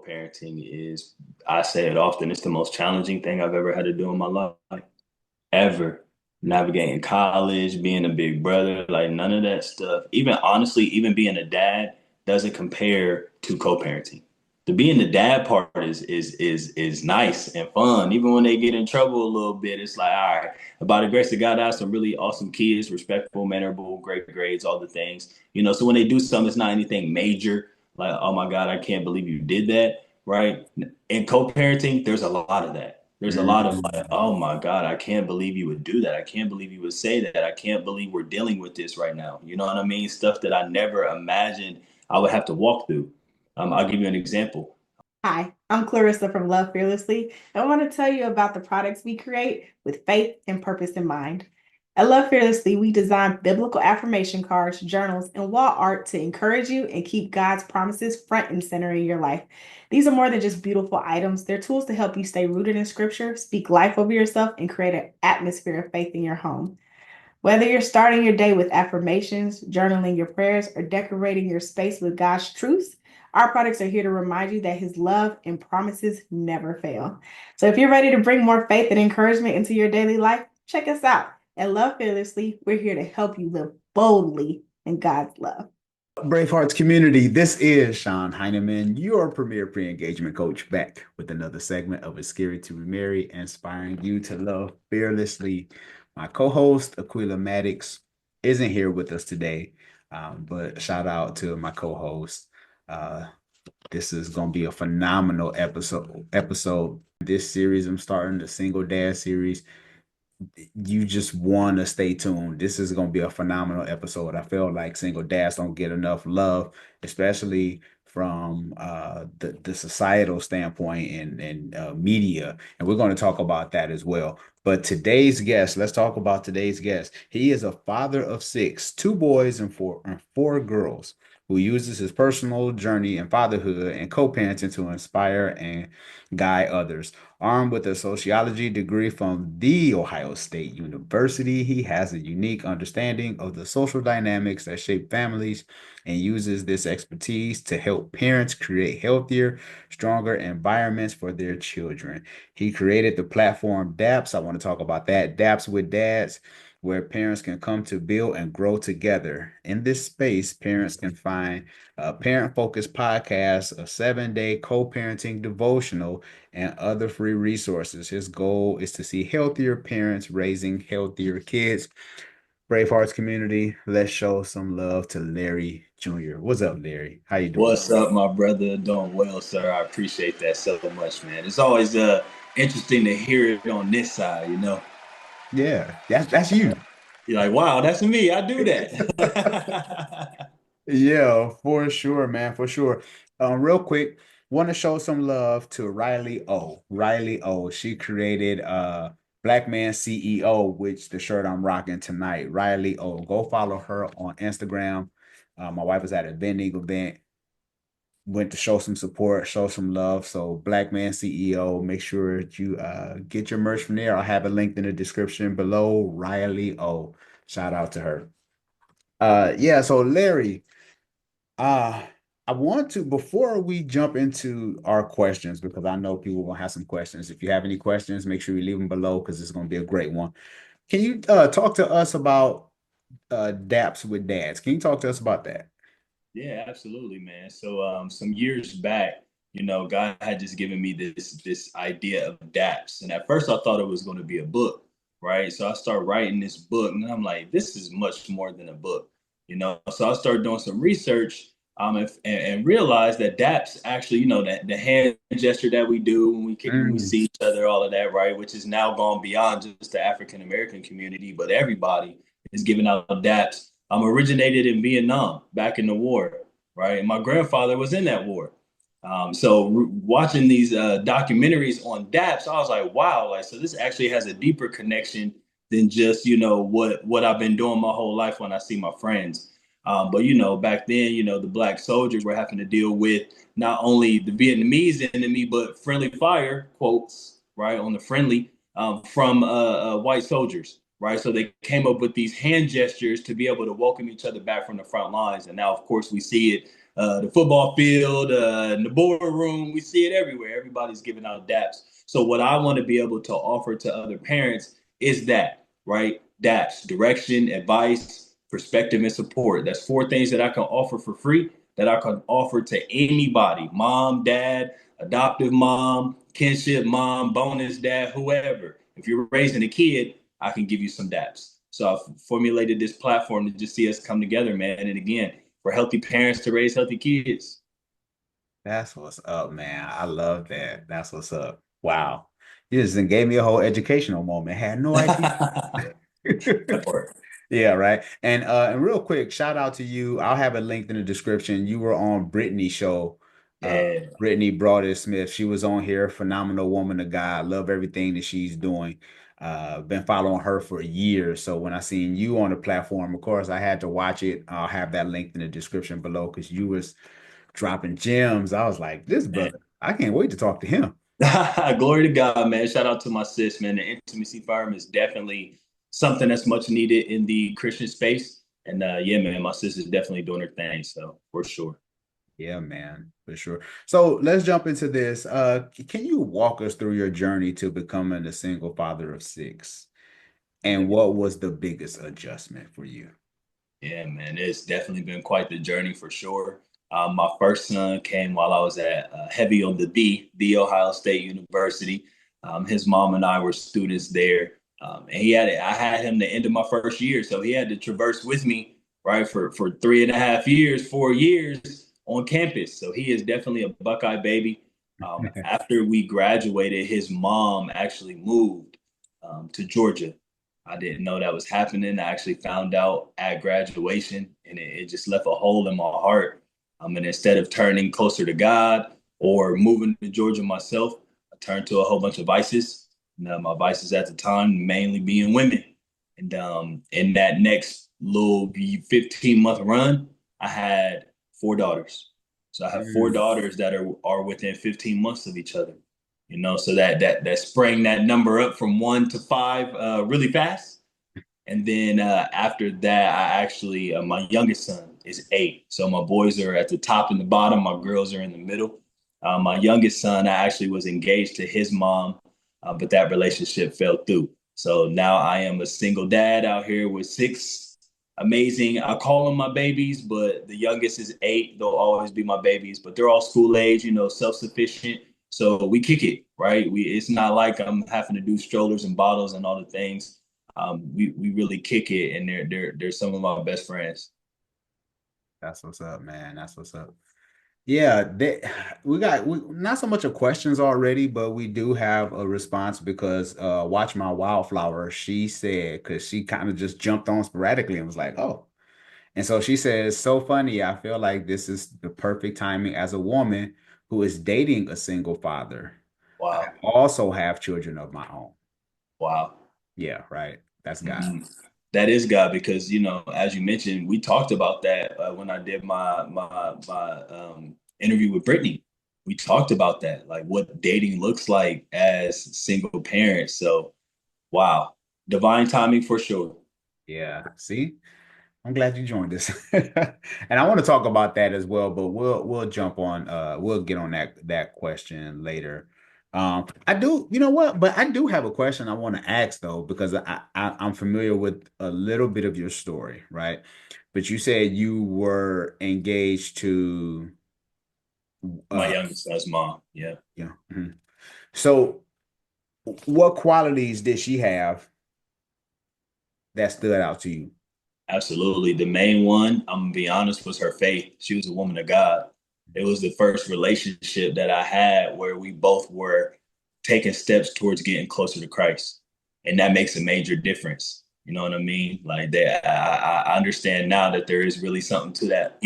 co-parenting is, I say it often, it's the most challenging thing I've ever had to do in my life, ever. Navigating college, being a big brother, like none of that stuff. Even honestly, even being a dad doesn't compare to co-parenting. The being the dad part is nice and fun. Even when they get in trouble a little bit, it's like, all right, by the grace of God, I have some really awesome kids, respectful, mannerable, great grades, all the things. So when they do something, it's not anything major. Like, oh my God, I can't believe you did that, right? In co-parenting, there's a lot of that. There's a lot of like, Mm. oh my God, I can't believe you would do that. I can't believe you would say that. I can't believe we're dealing with this right now. You know what I mean? Stuff that I never imagined I would have to walk through. I'll give you an example. Hi, I'm Clarissa from Love Fearlessly. I want to tell you about the products we create with faith and purpose in mind. At Love Fearlessly, we design biblical affirmation cards, journals, and wall art to encourage you and keep God's promises front and center in your life. These are more than just beautiful items, they're tools to help you stay rooted in scripture, speak life over yourself, and create an atmosphere of faith in your home. Whether you're starting your day with affirmations, journaling your prayers, or decorating your space with God's truths, our products are here to remind you that His love and promises never fail. So if you're ready to bring more faith and encouragement into your daily life, check us out. At Love Fearlessly, we're here to help you live boldly in God's love. Bravehearts community, this is Sean Heineman, your premier pre-engagement coach, back with another segment of It's Scary to Remarry, inspiring you to love fearlessly. My co-host, Aquila Maddox, isn't here with us today, but shout out to my co-host. Uh, this is going to be a phenomenal episode. This series, I'm starting the Single Dad series. You just want to stay tuned. This is going to be a phenomenal episode. I feel like single dads don't get enough love, especially from the societal standpoint and media. And we're going to talk about that as well. But today's guest, let's talk about today's guest. He is a father of six, two boys and four girls, who uses his personal journey in fatherhood and co-parenting to inspire and guide others. Armed with a sociology degree from The Ohio State University, he has a unique understanding of the social dynamics that shape families and uses this expertise to help parents create healthier, stronger environments for their children. He created the platform DAPS. I want to talk about that. DAPS with Dads, where parents can come to build and grow together. In this space, parents can find a parent-focused podcast, a 7-day co-parenting devotional, and other free resources. His goal is to see healthier parents raising healthier kids. Bravehearts community, let's show some love to Larry Jr. What's up, Larry? How you doing? What's up, my brother? Doing well, sir. I appreciate that so much, man. It's always interesting to hear it on this side. Yeah, that's you. You're like, wow, that's me. I do that. Yeah, for sure, man, for sure. Real quick, want to show some love to Riley O. Riley O. She created Black Man CEO, which the shirt I'm rocking tonight. Riley O. Go follow her on Instagram. My wife was at a vending event, went to show some support, show some love. So Black Man CEO, make sure that you get your merch from there. I'll have it linked in the description below. Riley O. Shout out to her. Yeah, so Larry. Uh, I want to, before we jump into our questions, because I know people will have some questions. If you have any questions, make sure you leave them below because it's going to be a great one. Can you talk to us about DAPS with Dads? Can you talk to us about that? Yeah, absolutely, man. So some years back, God had just given me this idea of DAPS. And at first I thought it was going to be a book, right? So I started writing this book and I'm like, this is much more than a book. So I started doing some research and realized that DAPS actually, that the hand gesture that we do when we Mm, see each other, all of that, right? Which is now gone beyond just the African American community, but everybody is giving out DAPS originated in Vietnam back in the war, right? And my grandfather was in that war. So watching these documentaries on DAPS, I was like, wow, like so this actually has a deeper connection than just what I've been doing my whole life when I see my friends. But back then, the black soldiers were having to deal with not only the Vietnamese enemy, but friendly fire quotes, right, on the friendly from white soldiers, right? So they came up with these hand gestures to be able to welcome each other back from the front lines. And now, of course, we see it the football field, in the boardroom. We see it everywhere. Everybody's giving out DAPS. So what I want to be able to offer to other parents is that, right? DAPS, direction, advice, perspective, and support. That's four things that I can offer for free that I can offer to anybody, mom, dad, adoptive mom, kinship mom, bonus dad, whoever. If you're raising a kid, I can give you some DAPS. So I've formulated this platform to just see us come together, man. And again, for healthy parents to raise healthy kids. That's what's up, man. I love that. That's what's up. Wow. You just gave me a whole educational moment. Had no idea. That part. Yeah, right. And real quick, shout out to you. I'll have it linked in the description. You were on Brittany's show. Yeah. Brittany Broaddus Smith. She was on here. Phenomenal woman of God. Love everything that she's doing. Been following her for years. So when I seen you on the platform, of course, I had to watch it. I'll have that linked in the description below because you was dropping gems. I was like, this brother, I can't wait to talk to him. Glory to God, man. Shout out to my sis, man. The intimacy farm is definitely something that's much needed in the Christian space. And yeah, man, my sis is definitely doing her thing. So for sure. Yeah, man, for sure. So let's jump into this. Can you walk us through your journey to becoming a single father of six? And what was the biggest adjustment for you? Yeah, man, it's definitely been quite the journey for sure. My first son came while I was at heavy on the Ohio State University. His mom and I were students there, and I had him the end of my first year, so he had to traverse with me, right, for 3.5 years, 4 years on campus. So he is definitely a Buckeye baby. After we graduated, his mom actually moved to Georgia. I didn't know that was happening. I actually found out at graduation, and it just left a hole in my heart. And instead of turning closer to God or moving to Georgia myself, I turned to a whole bunch of vices. And, my vices at the time mainly being women. And in that next little 15-month run, I had four daughters. So I have four Mm. daughters that are within 15 months of each other. So that sprang that number up from 1 to 5 really fast. And then after that, I actually my youngest son is 8. So my boys are at the top and the bottom. My girls are in the middle. My youngest son, I actually was engaged to his mom, but that relationship fell through. So now I am a single dad out here with 6 amazing. I call them my babies, but the youngest is 8. They'll always be my babies, but they're all school age, self-sufficient. So we kick it, right? It's not like I'm having to do strollers and bottles and all the things. We really kick it, and they're some of my best friends. That's what's up, man. That's what's up. Yeah, we not so much of questions already, but we do have a response because Watch My Wildflower, she said, because she kind of just jumped on sporadically and was like, oh. And so she says, so funny. I feel like this is the perfect timing as a woman who is dating a single father. I Wow, also have children of my own. wow. Yeah, right. That's God. Mhm. That is God, because as you mentioned, we talked about that when I did my interview with Brittany. We talked about that, like what dating looks like as single parents. So, wow, divine timing for sure. Yeah. See? I'm glad you joined us. And I want to talk about that as well, but we'll jump on we'll get on that question later. I do, you know what? But I do have a question I want to ask though, because I'm familiar with a little bit of your story, right? But you said you were engaged to My uh youngest son's mom. Yeah. mhm. So what qualities did she have that stood out to you? Absolutely. The main one, I'm gonna be honest, was her faith. She was a woman of God. It was the first relationship that I had where we both were taking steps towards getting closer to Christ. And that makes a major difference. You know what I mean? Like that, I understand now that there is really something to that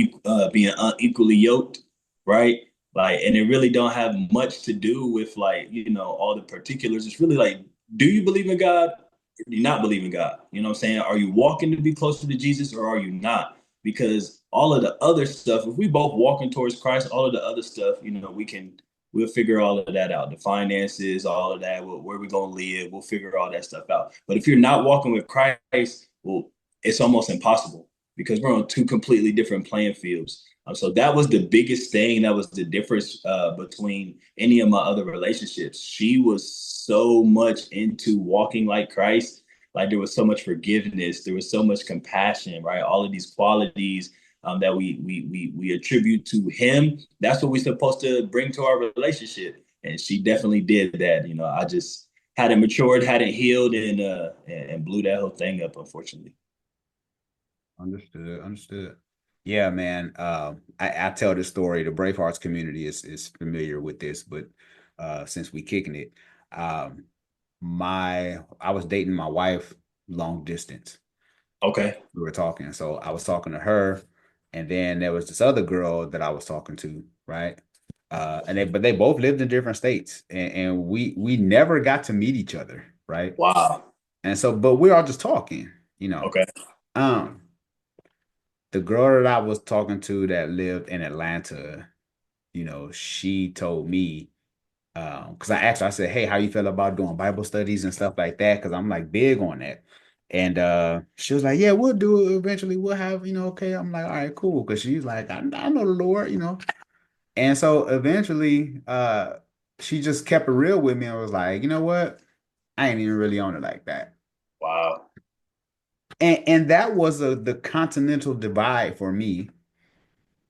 being unequally yoked, right? Like, and it really don't have much to do with like, all the particulars. It's really like, do you believe in God? Do you not believe in God? You know what I'm saying? Are you walking to be closer to Jesus, or are you not? Because all of the other stuff, if we both walking towards Christ, all of the other stuff, we'll figure all of that out. The finances, all of that, where we gonna live, we'll figure all that stuff out. But if you're not walking with Christ, well, it's almost impossible because we're on two completely different playing fields. So that was the biggest thing. That was the difference between any of my other relationships. She was so much into walking like Christ. Like there was so much forgiveness, there was so much compassion, right? All of these qualities that we attribute to him. That's what we're supposed to bring to our relationship, and she definitely did that. I just hadn't matured, hadn't healed, and blew that whole thing up, unfortunately. Understood. Understood. Yeah, man. I tell this story. The Bravehearts community is familiar with this, but since we kicking it, um, I was dating my wife long distance. Okay. We were talking, so I was talking to her, and then there was this other girl that I was talking to, right? But they both lived in different states, and we never got to meet each other, right? Wow. And so, but we're all just talking, you know. Okay. Um, the girl that I was talking to that lived in Atlanta, she told me, because I asked her, I said, hey, how you feel about doing Bible studies and stuff like that? Because I'm like big on that. And she was like, yeah, we'll do it eventually. We'll have, okay. I'm like, all right, cool. Because she's like, I know the Lord. And so eventually, she just kept it real with me and was like, you know what? I ain't even really on it like that. Wow. And that was the continental divide for me.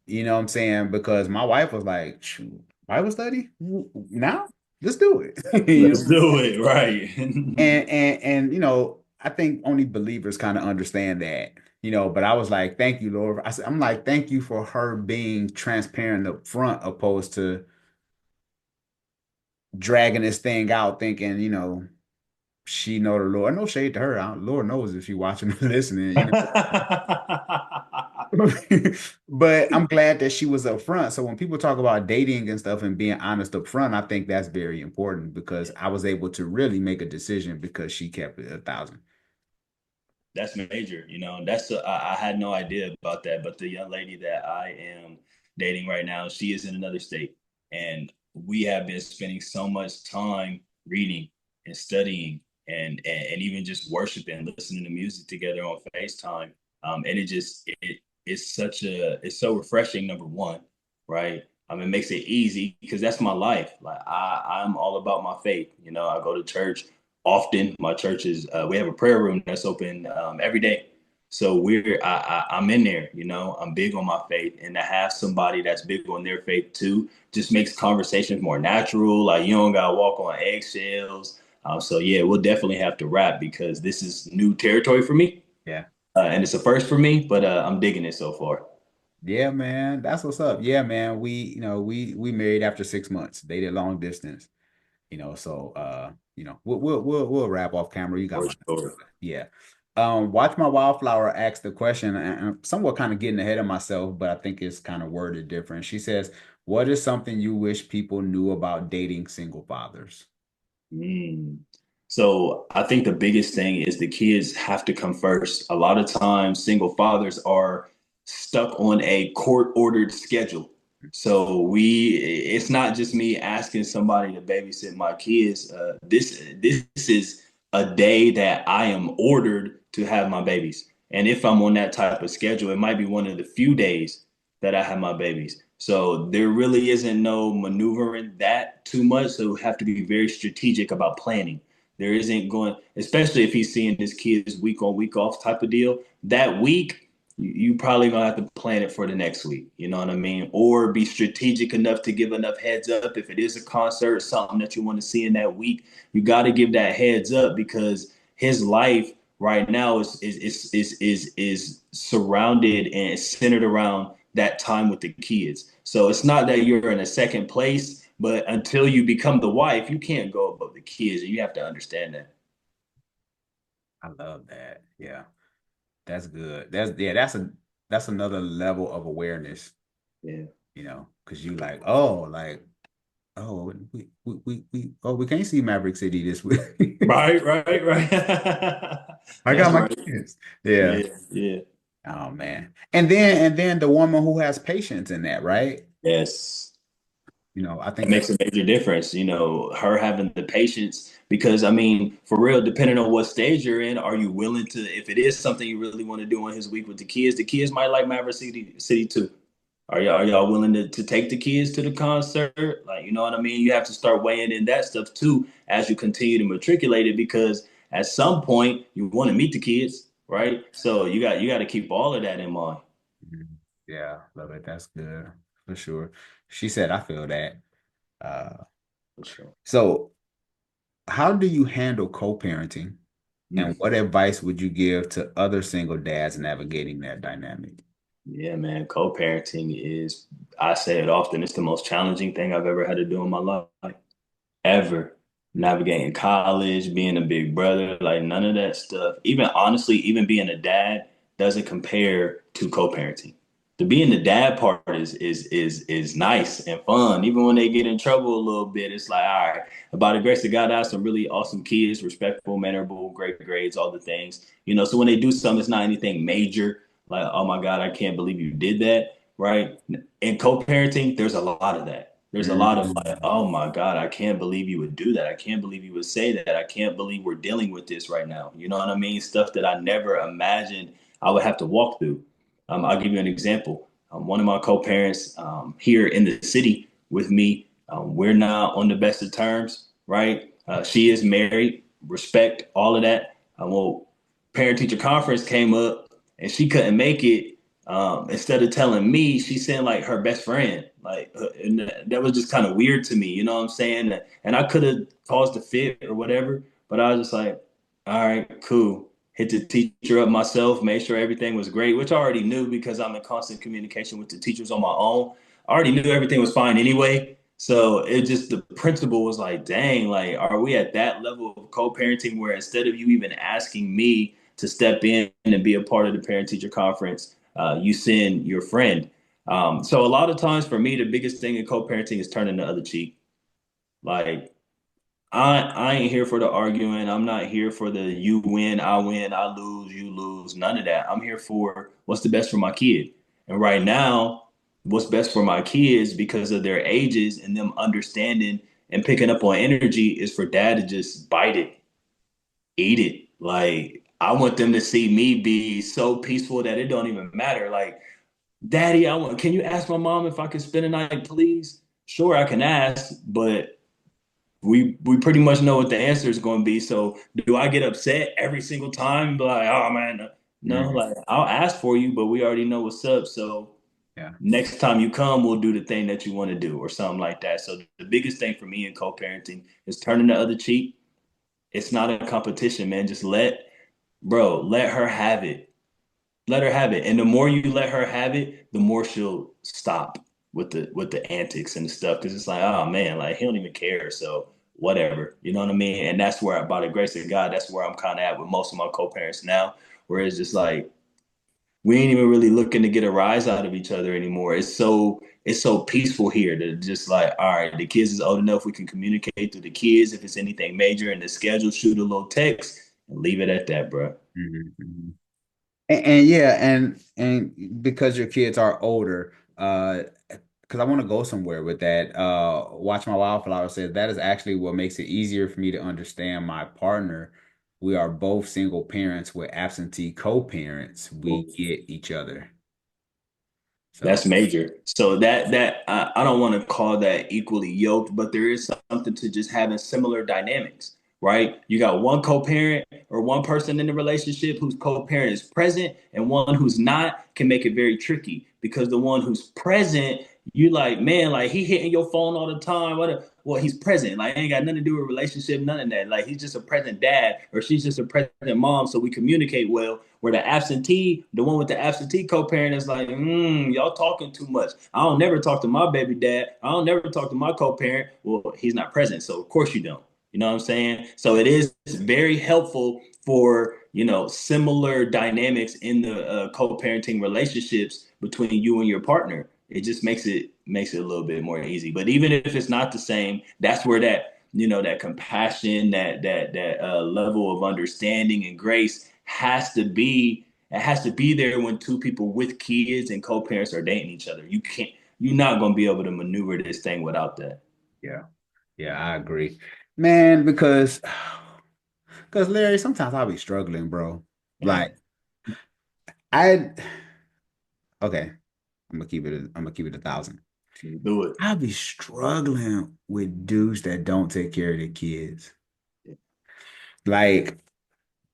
You know what I'm saying? Because my wife was like, shoot, Bible study? Now? Let's do it. Let's do it. Right. I think only believers kind of understand that, but I was like, thank you, Lord. I'm like, thank you for her being transparent up front, opposed to dragging this thing out, thinking, she know the Lord. No shade to her. Lord knows if she watching or listening. But I'm glad that she was upfront. So when people talk about dating and stuff and being honest up front, I think that's very important because I was able to really make a decision because she kept it 1,000. That's major. I had no idea about that. But the young lady that I am dating right now, she is in another state, and we have been spending so much time reading and studying and even just worshiping, listening to music together on FaceTime. And it's so refreshing. Number one, right? It makes it easy because that's my life. Like I'm all about my faith. I go to church often. My church is we have a prayer room that's open every day. So I'm in there, I'm big on my faith, and to have somebody that's big on their faith too just makes conversations more natural. Like you don't gotta walk on eggshells. So yeah, we'll definitely have to wrap because this is new territory for me, Yeah. and it's a first for me. But I'm digging it so far. Yeah, man. That's what's up. Yeah, man. We married after 6 months, dated long distance, so we'll wrap off camera. You got For my sure. yeah. Watch My Wildflower asked the question, and I'm somewhat kind of getting ahead of myself, but I think it's kind of worded different. She says, what is something you wish people knew about dating single fathers? Mm. So I think the biggest thing is the kids have to come first. A lot of times, single fathers are stuck on a court-ordered schedule. So it's not just me asking somebody to babysit my kids. This is a day that I am ordered to have my babies. And if I'm on that type of schedule, it might be one of the few days that I have my babies. So there really isn't no maneuvering that too much. So we have to be very strategic about planning. There isn't going, especially if he's seeing his kids week on, week off type of deal. That week, you probably gonna have to plan it for the next week. You know what I mean? Or be strategic enough to give enough heads up. If it is a concert or something that you want to see in that week, you got to give that heads up because his life right now is surrounded and centered around that time with the kids. So it's not that you're in a second place, but until you become the wife, you can't go above the kids, and you have to understand that. I love that. Yeah, that's good. That's another level of awareness, Yeah. because you like, oh, we can't see Maverick City this week. Right, right, right. I That's got my right. kids. Yeah. Yeah, yeah. Oh man. And then the woman who has patience in that, right? Yes. I It think that's makes a major difference, her having the patience. Because, I mean, for real, depending on what stage you're in, are you willing to, if it is something you really want to do on his week with the kids might like Maverick City too. Are y'all willing to take the kids to the concert? Like, you know what I mean? You have to start weighing in that stuff too as you continue to matriculate it because at some point you want to meet the kids, right? So you got to keep all of that in mind. Mhm. Yeah, love it. That's good for sure. She said, I feel that. Uh, For sure. so how do you handle co-parenting? And Mm. what advice would you give to other single dads navigating that dynamic? Yeah, man, co-parenting is, I say it often, it's the most challenging thing I've ever had to do in my life. Ever. Navigating college, being a big brother, like none of that stuff. Even honestly, even being a dad doesn't compare to co-parenting. The being the dad part is nice and fun. Even when they get in trouble a little bit, it's like, all right, by the grace of God, I have some really awesome kids, respectful, mannerable, great grades, all the things. So when they do something, it's not anything major. Like, oh my God, I can't believe you did that. Right. In co-parenting, there's a lot of that. There's a lot of like, Mm. oh my God, I can't believe you would do that. I can't believe you would say that. I can't believe we're dealing with this right now. You know what I mean? Stuff that I never imagined I would have to walk through. I'll give you an example. One of my co-parents here in the city with me, we're not on the best of terms, right? She is married, respect all of that. Well, parent teacher conference came up and she couldn't make it. Instead of telling me, she sent like her best friend. Like, and that was just kind of weird to me. You know what I'm saying? And I could have caused a fit or whatever, but I was just like, all right, cool. Hit the teacher up myself, made sure everything was great, which I already knew because I'm in constant communication with the teachers on my own. I already knew everything was fine anyway. So it just the principal was like, dang, like, are we at that level of co-parenting where instead of you even asking me to step in and be a part of the parent teacher conference, you send your friend. So a lot of times for me, the biggest thing in co-parenting is turning the other cheek. Like I ain't here for the arguing. I'm not here for the you win, I lose, you lose. None of that. I'm here for what's the best for my kid. And right now, what's best for my kids because of their ages and them understanding and picking up on energy is for dad to just bite it, eat it. Like I want them to see me be so peaceful that it don't even matter. Like Daddy, can you ask my mom if I can spend a night, please? Sure, I can ask, but we pretty much know what the answer is going to be. So do I get upset every single time? Be like, oh man, no, Mhm. like I'll ask for you, but we already know what's up. So Yeah. next time you come, we'll do the thing that you want to do or something like that. So the biggest thing for me in co-parenting is turning the other cheek. It's not a competition, man. Just let her have it. Let her have it. And the more you let her have it, the more she'll stop with the antics and stuff. Cause it's like, oh man, like he don't even care. So whatever. You know what I mean? And that's where by the grace of God, that's where I'm kind of at with most of my co-parents now, where it's just like we ain't even really looking to get a rise out of each other anymore. It's so peaceful here to just like, all right, the kids is old enough, we can communicate through the kids. If it's anything major in the schedule, shoot a little text and leave it at that, bro. Mhm, mhm. And yeah, and because your kids are older, because I want to go somewhere with that. Watch My Wildflower says that is actually what makes it easier for me to understand my partner. We are both single parents with absentee co-parents. We get each other. That's So major. So I don't want to call that equally yoked, but there is something to just having similar dynamics, right? You got one co-parent or one person in the relationship whose co-parent is present and one who's not can make it very tricky because the one who's present, you like, man, like he hitting your phone all the time. What? Well, he's present. Like ain't got nothing to do with relationship, none of that. Like he's just a present dad or she's just a present mom, so we communicate well. Where the one with the absentee co-parent is like, y'all talking too much. I don't never talk to my baby dad. I don't never talk to my co-parent. Well, he's not present, so of course you don't. You know what I'm saying? So it is very helpful for similar dynamics in the co-parenting relationships between you and your partner. It just makes it a little bit more easy. But even if it's not the same, that's where that compassion, that level of understanding and grace has to be. It has to be there when two people with kids and co-parents are dating each other. You're not going to be able to maneuver this thing without that. yeah, yeah, I agree, man. Because Larry, sometimes I'll be struggling, bro. Yeah. Like I okay. I'm gonna keep it 1,000. Do it. I'll be struggling with dudes that don't take care of their kids. Like,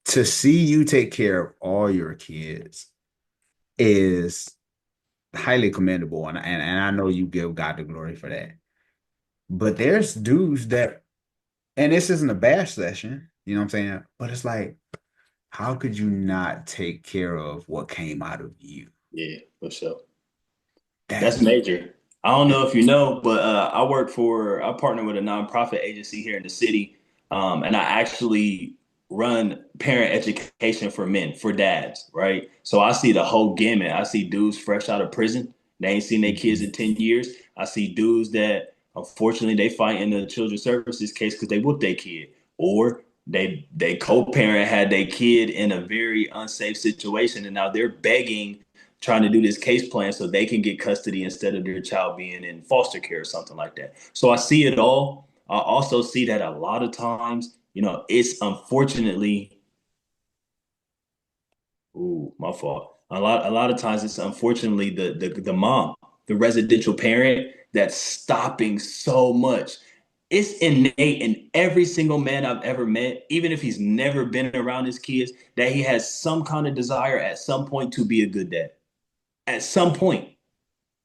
to see you take care of all your kids is highly commendable, and I know you give God the glory for that. But there's dudes that, and this isn't a bash session, you know what I'm saying? But it's like, how could you not take care of what came out of you? Yeah, for sure. That, That's major. I don't know if you know, but I partner with a nonprofit agency here in the city. And I actually run parent education for men, for dads, right? So I see the whole gamut. I see dudes fresh out of prison. They ain't seen their kids in 10 years. I see dudes that unfortunately they fight in the children's services case because they whooped their kid. Or they co-parent had their kid in a very unsafe situation and now they're begging trying to do this case plan so they can get custody instead of their child being in foster care or something like that. So I see it all. I also see that a lot of times, it's unfortunately, ooh, my fault. A lot of times it's unfortunately the mom, the residential parent that's stopping so much. It's innate in every single man I've ever met, even if he's never been around his kids, that he has some kind of desire at some point to be a good dad. At some point.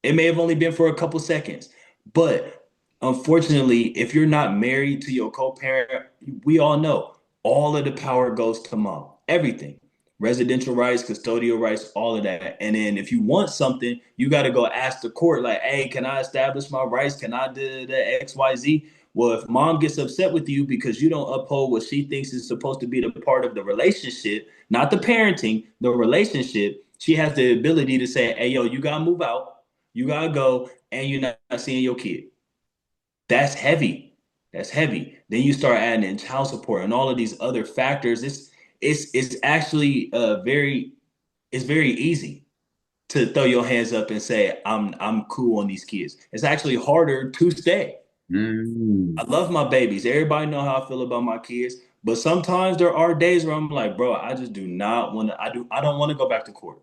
It may have only been for a couple seconds, but unfortunately, if you're not married to your co-parent, we all know all of the power goes to mom. Everything. Residential rights, custodial rights, all of that. And then if you want something, you got to go ask the court, like, hey, can I establish my rights? Can I do the XYZ? Well, if mom gets upset with you because you don't uphold what she thinks is supposed to be the part of the relationship, not the parenting, the relationship, she has the ability to say, hey, yo, you got to move out, you gotta go, and you're not seeing your kid. That's heavy. That's heavy. Then you start adding in child support and all of these other factors. It's actually it's very easy to throw your hands up and say I'm cool on these kids. It's actually harder to stay. I mm, love my babies. Everybody know how I feel about my kids, but sometimes there are days where I'm like, bro, I just do not want to. I don't want to go back to court.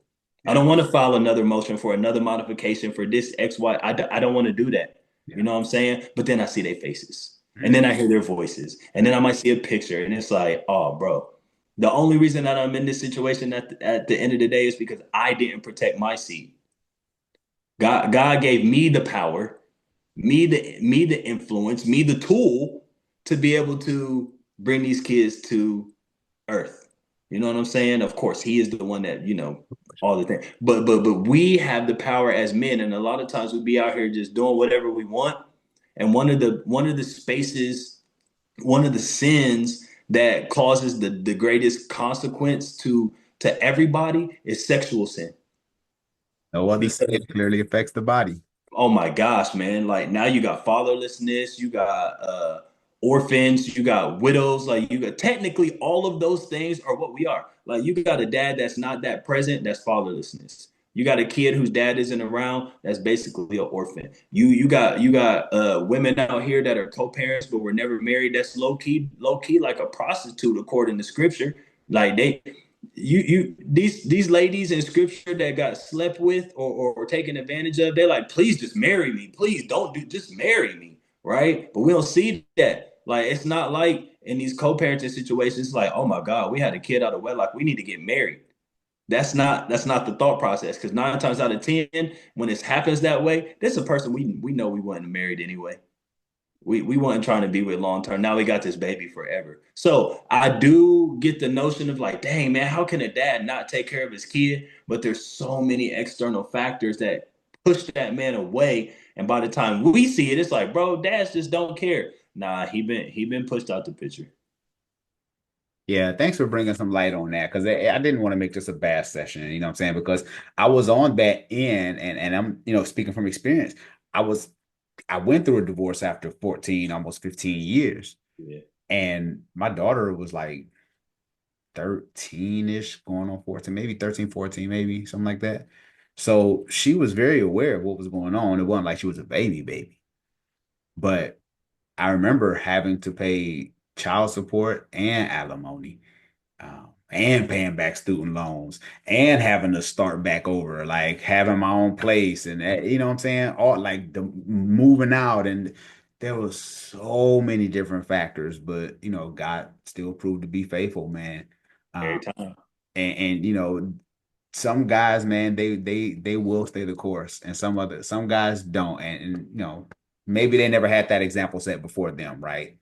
I yeah, don't want to file another motion for another modification for this X, Y. I don't want to do that. yeah. You know what I'm saying? But then I see their faces, and then Mm, I hear their voices, and then mm, I might see a picture, and it's like, oh, bro. The only reason that I'm in this situation at the end of the day is because I didn't protect my seed. God gave me the power, me the influence, me the tool to be able to bring these kids to earth. You know what I'm saying? Of course, he is the one that, all the thing. But we have the power as men, and a lot of times we be out here just doing whatever we want. And one of the spaces, one of the sins that causes the greatest consequence to everybody is sexual sin. no other sin Because clearly affects the body. oh my gosh, man. Like now you got fatherlessness, you got orphans, you got widows, like you got technically all of those things are what we are. Like you got a dad that's not that present, that's fatherlessness. You got a kid whose dad isn't around, that's basically an orphan. You got women out here that are co-parents but were never married, that's low key like a prostitute according to scripture. Like these ladies in scripture that got slept with or taken advantage of, they're like, please just marry me. Please don't do just marry me. Right. But we don't see that. Like it's not like in these co-parenting situations, it's like, oh my God, we had a kid out of wedlock. We need to get married. That's not the thought process. Because 9 times out of 10, when it happens that way, this is a person we know we wasn't married anyway. We weren't trying to be with long term. Now we got this baby forever. So I do get the notion of like, dang man, how can a dad not take care of his kid? But there's so many external factors that push that man away. And by the time we see it, it's like, bro, dads just don't care. Nah, he been pushed out the picture. Yeah, thanks for bringing some light on that because I didn't want to make this a bad session, you know what I'm saying? Because I was on that end and I'm, speaking from experience, I was I went through a divorce after 14, almost 15 years. Yeah. And my daughter was like 13-ish, going on 14, maybe 13, 14, maybe something like that. So she was very aware of what was going on. It wasn't like she was a baby, but I remember having to pay child support and alimony. and paying back student loans and having to start back over, like having my own place and you know what I'm saying? All like the moving out, and there was so many different factors, but you know, God still proved to be faithful, man. every Um, time. and you know, some guys, man, they will stay the course, and some guys don't, and you know, maybe they never had that example set before them, right?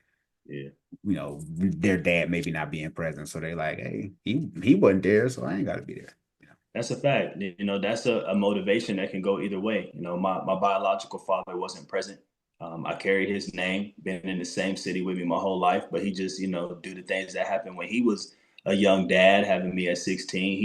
Yeah. You know, their dad maybe not being present. So they like, hey, he wasn't there, so I ain't gotta be there. You know? That's a fact. You know, that's a motivation that can go either way. You know, my biological father wasn't present. I carried his name, been in the same city with me my whole life, but he just, you know, due to things that happened when he was a young dad, having me at 16,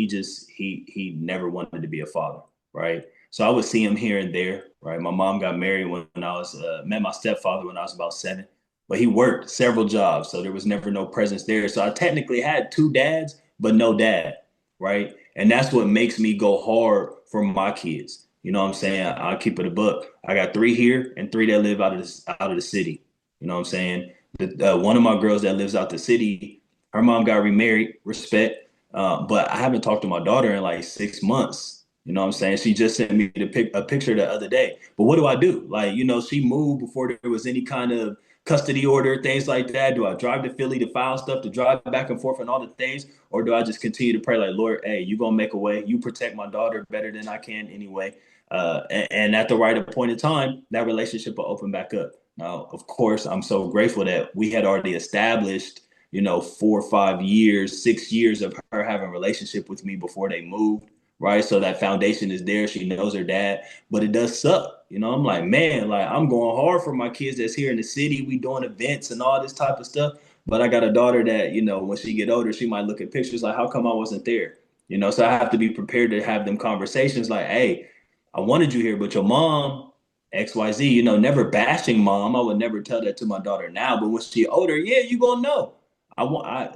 he never wanted to be a father, right? So I would see him here and there, right? My mom got married when I was met my stepfather when I was about 7, but he worked several jobs, so there was never no presence there. So I technically had two dads, but no dad, right? And that's what makes me go hard for my kids. You know what I'm saying? I'll keep it a buck. I got 3 here and 3 that live out of the city. You know what I'm saying? One of my girls that lives out the city, her mom got remarried, respect. But I haven't talked to my daughter in like 6 months. You know what I'm saying? She just sent me a picture the other day. But what do I do? Like, you know, she moved before there was any kind of custody order, things like that. Do I drive to Philly to file stuff, to drive back and forth and all the things? Or do I just continue to pray like, Lord, hey, you gonna make a way. You protect my daughter better than I can anyway. And at the right appointed time, that relationship will open back up. Now, of course, I'm so grateful that we had already established, you know, 4 or 5 years, 6 years of her having a relationship with me before they moved, right? So that foundation is there. She knows her dad, but it does suck. You know, I'm like, man, like I'm going hard for my kids that's here in the city. We doing events and all this type of stuff. But I got a daughter that, you know, when she get older, she might look at pictures like, how come I wasn't there? You know, so I have to be prepared to have them conversations like, hey, I wanted you here, but your mom, XYZ, you know, never bashing mom. I would never tell that to my daughter now. But when she older, yeah, you gonna know.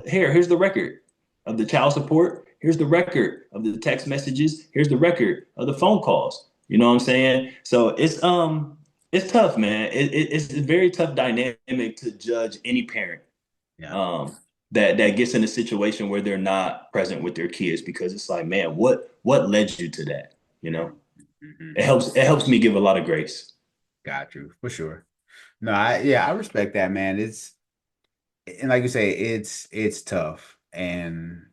Here's the record of the child support. Here's the record of the text messages. Here's the record of the phone calls. You know what I'm saying? So it's tough, man. It's a very tough dynamic to judge any parent Yeah. um, that gets in a situation where they're not present with their kids because it's like, man, what led you to that? You know, Mm-hmm. it helps me give a lot of grace. Got you for sure. No, I respect that, man. It's and like you say, it's tough. And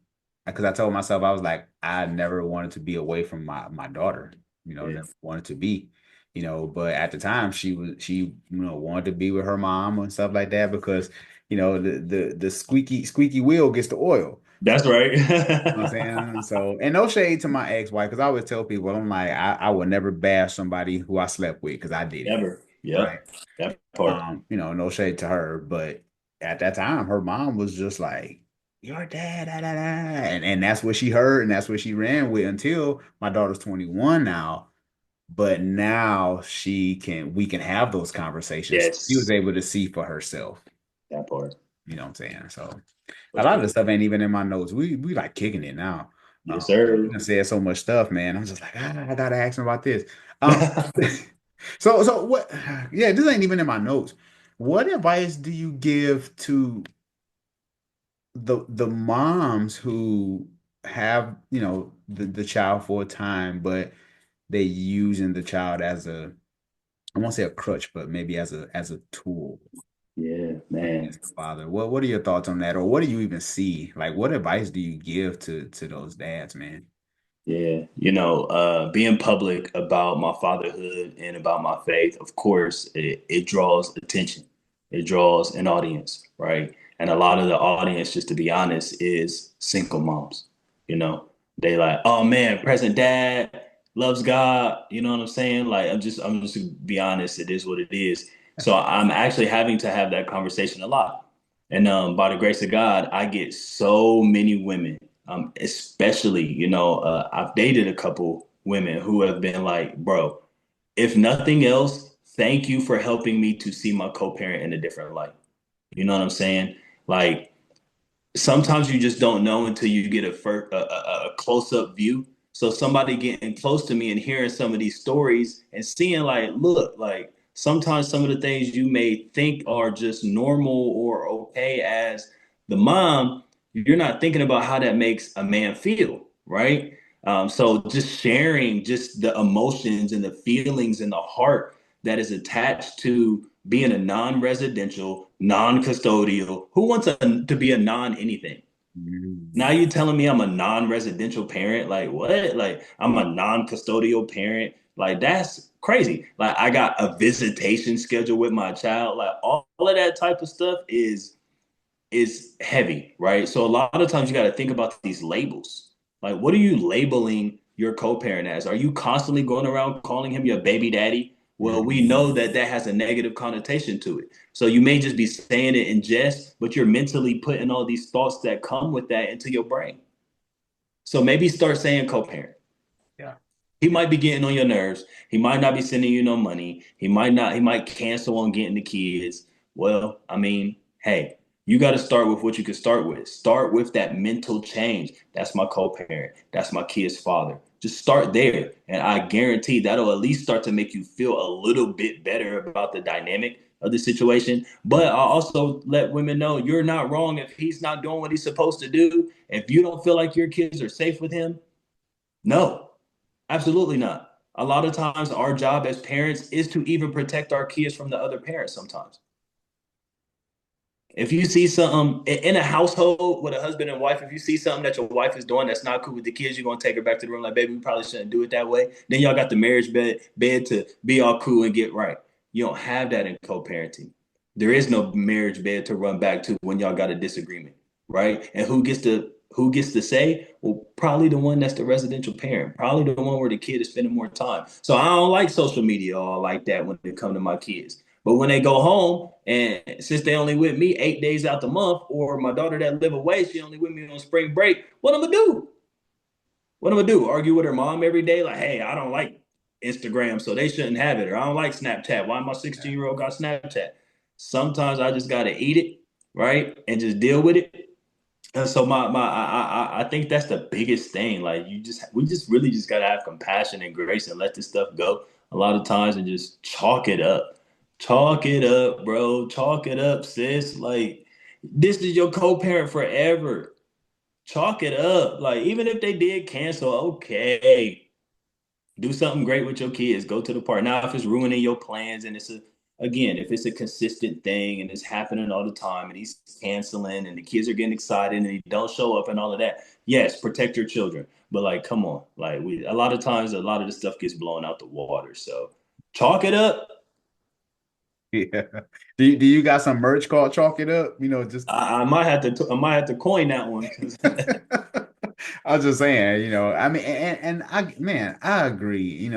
because I told myself I was like, I never wanted to be away from my daughter, you know, Yeah, never wanted to be, you know, but at the time she you know wanted to be with her mom and stuff like that because you know the squeaky wheel gets the oil. that's right. You know what I'm saying? So, and no shade to my ex-wife, because I always tell people, I'm like, I would never bash somebody who I slept with because I did it. Never. Right. Yep. That part. You know, no shade to her, but at that time, her mom was just like, "Your dad," da, da, da. And that's what she heard, and that's what she ran with until my daughter's 21 now. But now we can have those conversations. She was Yes. able to see for herself. That part. You know what I'm saying? So For a lot of the sure. stuff ain't even in my notes. We like kicking it now. Yes, We sir. done said so much stuff, man. I'm just like, I gotta ask him about this. Um, so what? Yeah, this ain't even in my notes. What advice do you give to the moms who have, you know, the child for a time, but they using the child as I won't say a crutch, but maybe as a tool Yeah, man. against the father. What are your thoughts on that? Or what do you even see? Like what advice do you give to those dads, man? Yeah, being public about my fatherhood and about my faith, of course, it draws attention. It draws an audience, right? And a lot of the audience, just to be honest, is single moms. You know, they like, oh man, present dad loves God. You know what I'm saying? Like, I'm just to be honest, it is what it is. So I'm actually having to have that conversation a lot. And by the grace of God, I get so many women especially, I've dated a couple women who have been like, bro, if nothing else, thank you for helping me to see my co-parent in a different light. You know what I'm saying? Like sometimes you just don't know until you get a close-up view. So somebody getting close to me and hearing some of these stories and seeing like, look, like sometimes some of the things you may think are just normal or okay as the mom, you're not thinking about how that makes a man feel, right? So just sharing just the emotions and the feelings and the heart that is attached to being a non-residential, non-custodial. Who wants to be a non-anything? Now Mm. you telling me I'm a non-residential parent? Like what? Like I'm a non-custodial parent? Like that's crazy. Like I got a visitation schedule with my child. Like all of that type of stuff is heavy, right? So a lot of times you got to think about these labels. Like, what are you labeling your co-parent as? Are you constantly going around calling him your baby daddy? Well, we know Mm. that that has a negative connotation to it. So you may just be saying it in jest, but you're mentally putting all these thoughts that come with that into your brain. So maybe start saying co-parent. Yeah. He might be getting on your nerves. He might not be sending you no money. He might cancel on getting the kids. Well, I mean, hey, you got to start with what you can start with. Start with that mental change. That's my co-parent. That's my kid's father. Just start there. And I guarantee that'll at least start to make you feel a little bit better about the dynamic of the situation. But I also let women know you're not wrong if he's not doing what he's supposed to do. If you don't feel like your kids are safe with him, no, absolutely not. A lot of times, our job as parents is to even protect our kids from the other parents sometimes. If you see something in a household with a husband and wife, if you see something that your wife is doing that's not cool with the kids, you're gonna take her back to the room like, baby, we probably shouldn't do it that way. Then y'all got the marriage bed to be all cool and get right. You don't have that in co-parenting. There is no marriage bed to run back to when y'all got a disagreement, right? And who gets to say? Well, probably the one that's the residential parent, probably the one where the kid is spending more time. So I don't like social media all like that when it come to my kids. But when they go home, and since they only with me 8 days out the month, or my daughter that live away, she only with me on spring break, what I'm gonna do? What I'm gonna do? Argue with her mom every day? Like, hey, I don't like Instagram, so they shouldn't have it. Or I don't like Snapchat. Why my 16-year-old got Snapchat? Sometimes I just gotta eat it, right? And just deal with it. And so I think that's the biggest thing. Like we just really just gotta have compassion and grace and let this stuff go a lot of times and just chalk it up. Chalk it up, bro. Chalk it up, sis. Like this is your co-parent forever. Chalk it up. Like even if they did cancel, okay. Do something great with your kids. Go to the park. Now, if it's ruining your plans and if it's a consistent thing and it's happening all the time and he's canceling and the kids are getting excited and he don't show up and all of that, yes, protect your children. But like, come on, like a lot of times, a lot of the stuff gets blown out the water. So chalk it up. Yeah. Do you got some merch called Chalk It Up? Just I might have to coin that one because I was just saying, I mean, and I agree,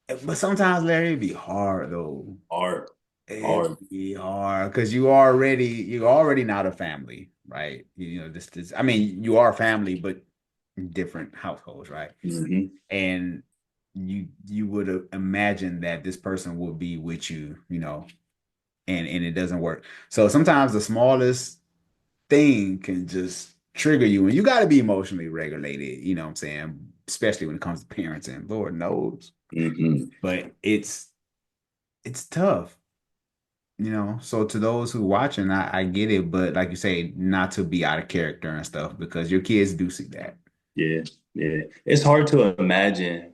but sometimes, Larry, it'd be hard though. hard, It'd hard. be hard because you're already not a family, right? I mean, you are family, but in different households, right? Mm-hmm. And you would have imagined that this person would be with you, and it doesn't work. So sometimes the smallest thing can just trigger you, and you got to be emotionally regulated, you know what I'm saying? Especially when it comes to parents, and Lord knows. Mm-hmm. But it's tough, So to those who watching, I get it, but like you say, not to be out of character and stuff because your kids do see that. Yeah, yeah. It's hard to imagine.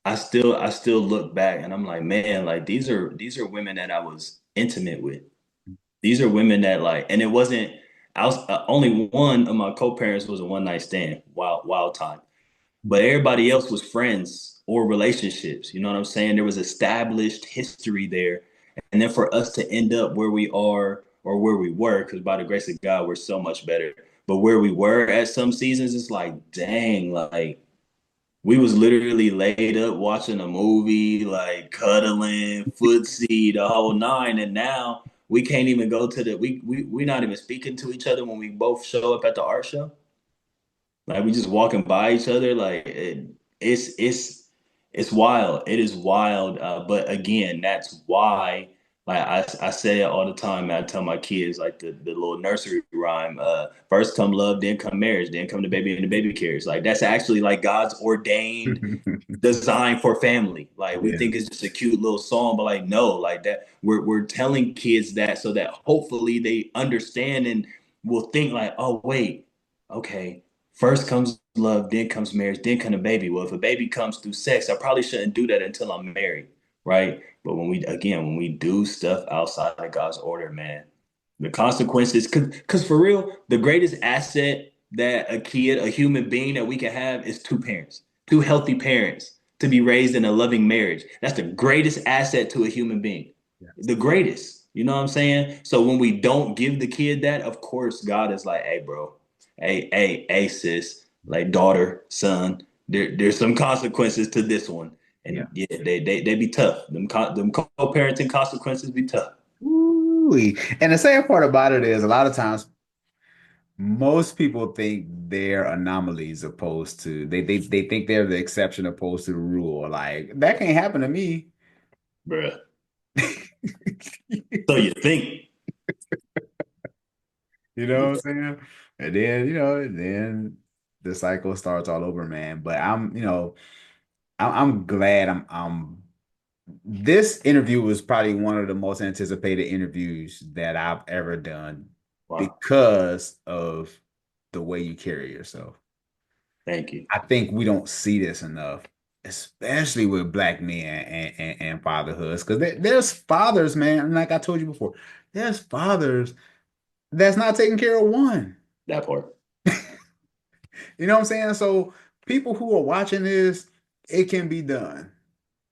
I still look back and I'm like, man, like these are women that I was intimate with. These are women that like, and it wasn't. I was only one of my co-parents was a one night stand, wild time. But everybody else was friends or relationships. You know what I'm saying? There was established history there, and then for us to end up where we are or where we were, because by the grace of God, we're so much better. But where we were at some seasons, it's like, dang, like we was literally laid up watching a movie, like cuddling, footsie, the whole nine. And now we can't even go to we're not even speaking to each other when we both show up at the art show. Like we just walking by each other. Like it's wild. It is wild. But again, that's why like I say it all the time. Man, I tell my kids like the little nursery rhyme. First come love, then come marriage, then come the baby and the baby carriage. Like that's actually like God's ordained design for family. Like we Yeah. think it's just a cute little song, but like no, like that we're telling kids that so that hopefully they understand will think like, oh, wait, okay, first comes love, then comes marriage, then comes a baby. Well, if a baby comes through sex, I probably shouldn't do that until I'm married, right? But when we do stuff outside of God's order, man, the consequences, because for real, the greatest asset that a human being that we can have is two parents, two healthy parents to be raised in a loving marriage. That's the greatest asset to a human being. Yeah. The greatest. You know what I'm saying? So when we don't give the kid that, of course, God is like, hey, bro, hey, sis, like daughter, son, there's some consequences to this one. Yeah. And yeah, they be tough. Them co-parenting consequences be tough. Ooh-wee. And the sad part about it is a lot of times most people think they're anomalies opposed to they think they're the exception opposed to the rule. Like that can't happen to me. Bruh. So you think, You know what I'm saying? And then, then the cycle starts all over, man. But I'm glad this interview was probably one of the most anticipated interviews that I've ever done wow, because of the way you carry yourself. thank you. I think we don't see this enough, especially with black men and fatherhoods. Because there's fathers, man, and like I told you before, there's fathers that's not taking care of one. That part. You know what I'm saying? So people who are watching this, it can be done.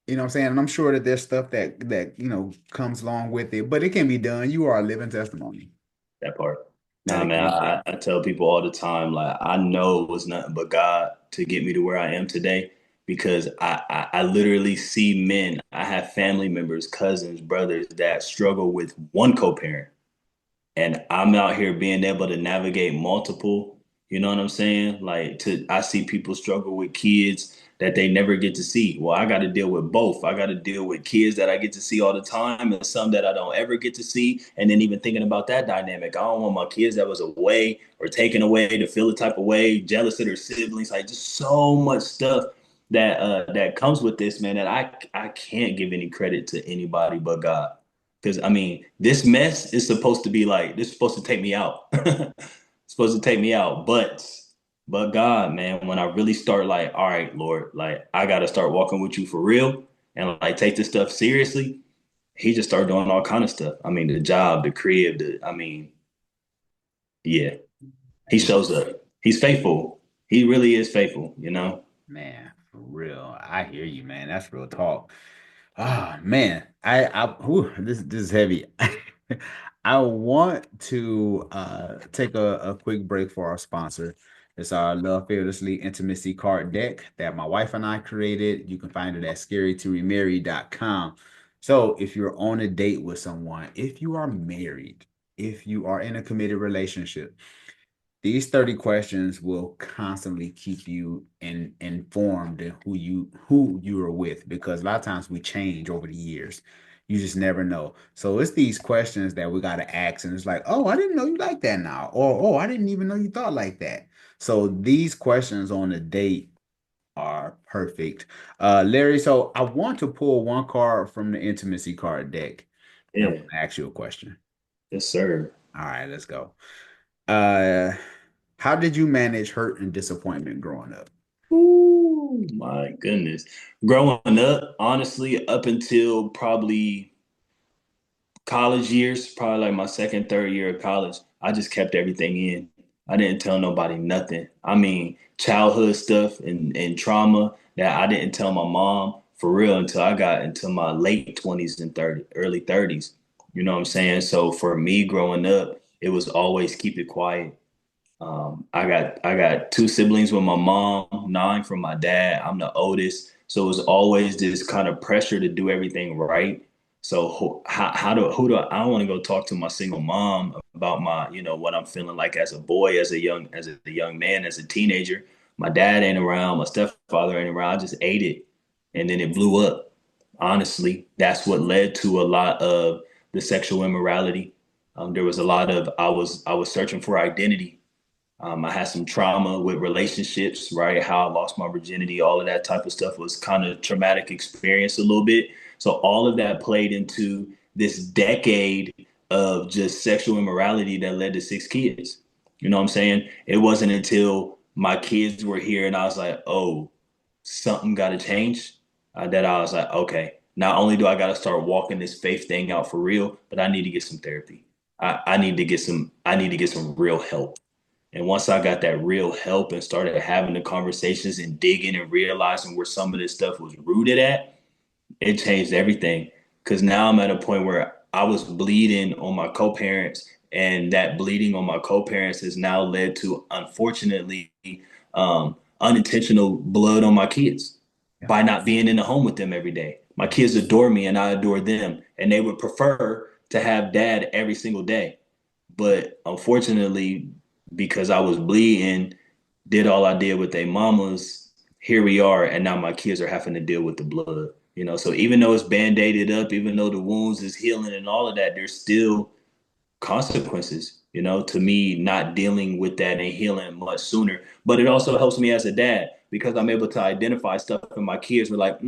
You know what I'm saying? And I'm sure that there's stuff that comes along with it, but it can be done. You are a living testimony That part. that Nah, it man, can be done. I tell people all the time, like I know it was nothing but God to get me to where I am today because I literally see men. I have family members, cousins, brothers that struggle with one co-parent. And I'm out here being able to navigate multiple, you know what I'm saying? I see people struggle with kids that they never get to see. Well, I got to deal with both. I got to deal with kids that I get to see all the time and some that I don't ever get to see. And then even thinking about that dynamic, I don't want my kids that was away or taken away to feel a type of way, jealous of their siblings, like just so much stuff that comes with this, man, that I can't give any credit to anybody but God. Because I mean, this mess is supposed to be like this is supposed to take me out. It's supposed to take me out. But God, man, when I really start like, all right, Lord, like I gotta start walking with you for real and like take this stuff seriously, he just started doing all kind of stuff. I mean, the job, the crib, yeah, he Amen. shows up. He's faithful. He really is faithful, you know? Man, for real. I hear you, man. That's real talk. Oh man, this is heavy. I want to take a quick break for our sponsor. It's our Love Fearlessly Intimacy Card deck that my wife and I created. You can find it at scarytoremarry.com. So if you're on a date with someone, if you are married, if you are in a committed relationship, these 30 questions will constantly keep you informed in who you are with because a lot of times we change over the years. You just never know. So it's these questions that we got to ask, and it's like, oh, I didn't know you like that now, or oh, I didn't even know you thought like that. So these questions on a date are perfect. Larry, so I want to pull one card from the intimacy card deck, and I want Yeah, to ask you a question. yes, sir. All right, let's go. Uh, how did you manage hurt and disappointment growing up? Ooh, my goodness. Growing up, honestly, up until probably college years, probably like my second, third year of college, I just kept everything in. I didn't tell nobody nothing. I mean, childhood stuff and trauma that I didn't tell my mom for real until I got into my late 20s and early 30s. You know what I'm saying? So for me growing up, it was always keep it quiet. I got two siblings with my mom, nine from my dad. I'm the oldest, so it was always this kind of pressure to do everything right. So who do I don't want to go talk to my single mom about my what I'm feeling like as a boy, as a young man, as a teenager. My dad ain't around, my stepfather ain't around. I just ate it, and then it blew up. Honestly, that's what led to a lot of the sexual immorality. There was a lot of I was searching for identity. I had some trauma with relationships, right? How I lost my virginity, all of that type of stuff was kind of traumatic experience a little bit. So all of that played into this decade of just sexual immorality that led to 6 kids. You know what I'm saying? It wasn't until my kids were here and I was like, oh, something got to change. That I was like, okay, not only do I got to start walking this faith thing out for real, but I need to get some therapy. I need to get some real help. And once I got that real help and started having the conversations and digging and realizing where some of this stuff was rooted at, it changed everything. Because now I'm at a point where I was bleeding on my co-parents, and that bleeding on my co-parents has now led to, unfortunately, unintentional blood on my kids Yeah. by not being in the home with them every day. My kids adore me and I adore them, and they would prefer to have dad every single day. But unfortunately, because I was bleeding, did all I did with their mamas, here we are, and now my kids are having to deal with the blood. So even though it's band-aided up, even though the wounds is healing and all of that, there's still consequences, to me not dealing with that and healing much sooner. But it also helps me as a dad because I'm able to identify stuff in my kids. We're like,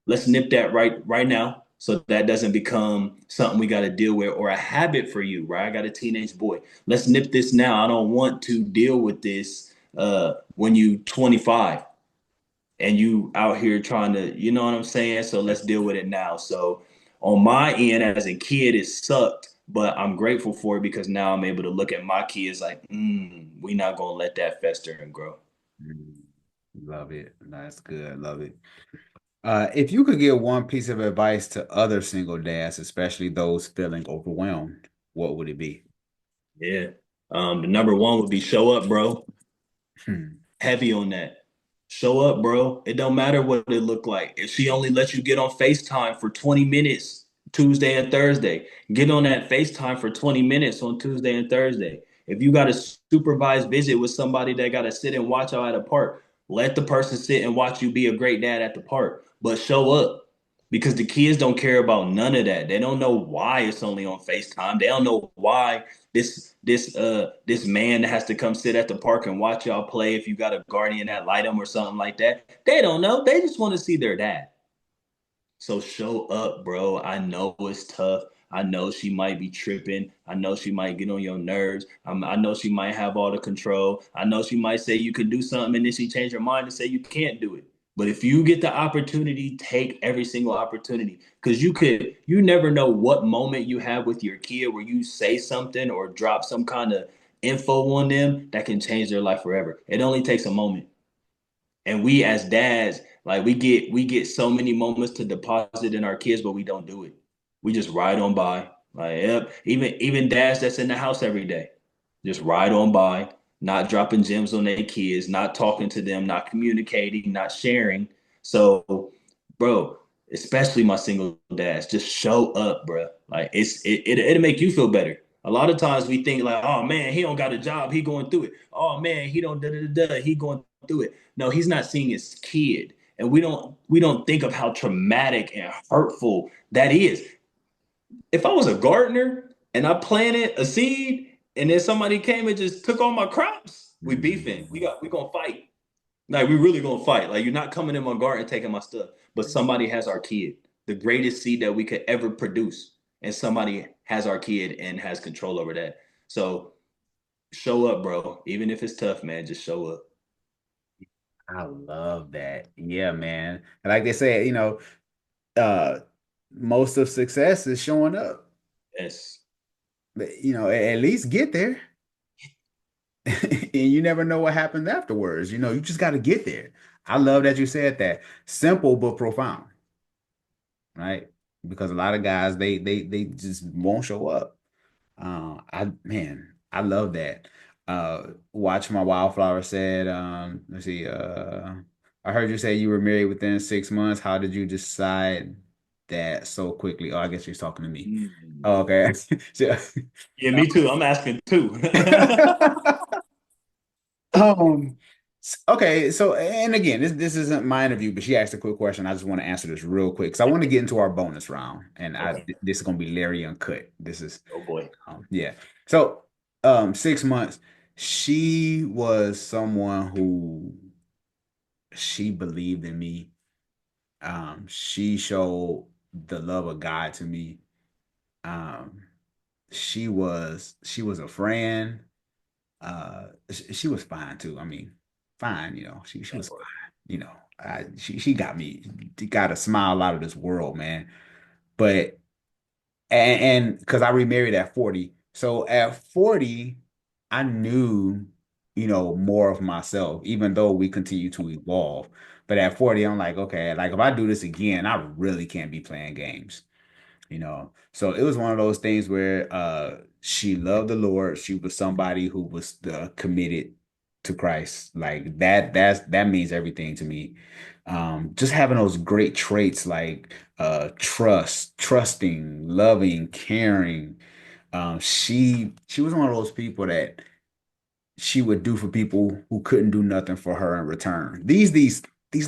let's nip that right now so that doesn't become something we got to deal with or a habit for you, right? I got a teenage boy. Let's nip this now. I don't want to deal with this when you 25 and you out here trying to, you know what I'm saying? So let's deal with it now. So on my end as a kid, it sucked, but I'm grateful for it because now I'm able to look at my kids like, we not gonna let that fester and grow. Mm, love it. That's good. Love it. If you could give one piece of advice to other single dads, especially those feeling overwhelmed, what would it be? Yeah. The number one would be show up, bro. Hmm. Heavy on that. Show up, bro. It don't matter what it look like. If she only lets you get on FaceTime for 20 minutes Tuesday and Thursday, get on that FaceTime for 20 minutes on Tuesday and Thursday. If you got a supervised visit with somebody that got to sit and watch out at a park, let the person sit and watch you be a great dad at the park. But show up because the kids don't care about none of that. They don't know why it's only on FaceTime. They don't know why this man has to come sit at the park and watch y'all play if you got a guardian that light them or something like that. They don't know. They just want to see their dad. So show up, bro. I know it's tough. I know she might be tripping. I know she might get on your nerves. I know she might have all the control. I know she might say you can do something and then she change her mind and say you can't do it. But if you get the opportunity, take every single opportunity because you never know what moment you have with your kid where you say something or drop some kind of info on them that can change their life forever. It only takes a moment. And we as dads, like we get so many moments to deposit in our kids, but we don't do it. We just ride on by. Like, yep. Even dads that's in the house every day. Just ride on by, not dropping gems on their kids, not talking to them, not communicating, not sharing. So, bro, especially my single dads, just show up, bro. Like it'll make you feel better. A lot of times we think like, oh man, he don't got a job, he going through it. Oh man, he don't da da da da, he going through it. No, he's not seeing his kid, and we don't think of how traumatic and hurtful that is. If I was a gardener and I planted a seed, and then somebody came and just took all my crops, we beefing. We gonna fight. Like we really gonna fight. Like you're not coming in my garden taking my stuff, but somebody has our kid, the greatest seed that we could ever produce, and somebody has our kid and has control over that. So show up, bro. Even if it's tough, man, just show up. I love that. Yeah, man. And like they say, uh, most of success is showing up. Yes. But, at least get there. And you never know what happens afterwards. You just got to get there. I love that you said that. Simple but profound, right? Because a lot of guys they just won't show up. I love that. Watch My Wildflower said, let's see, I heard you say you were married within 6 months. How did you decide that so quickly? Oh, I guess you're talking to me. Mm. Oh, okay. So, Yeah, me too. I'm asking too. um, okay, so and again, this isn't my interview, but she asked a quick question. I just want to answer this real quick because I want to get into our bonus round, and Okay. this is gonna be Larry Uncut. This is Oh boy. yeah. So, 6 months, she was someone who she believed in me. She showed the love of God to me. Um, she was a friend. She was fine too. I mean, fine, she That was part. fine, she got a smile out of this world, man. But and because I remarried at 40. So at 40, I knew, more of myself, even though we continue to evolve. But at 40, I'm like, okay, like if I do this again, I really can't be playing games. So it was one of those things where she loved the Lord. She was somebody who was committed to Christ. Like that means everything to me. Just having those great traits like trusting, loving, caring. She was one of those people that she would do for people who couldn't do nothing for her in return. These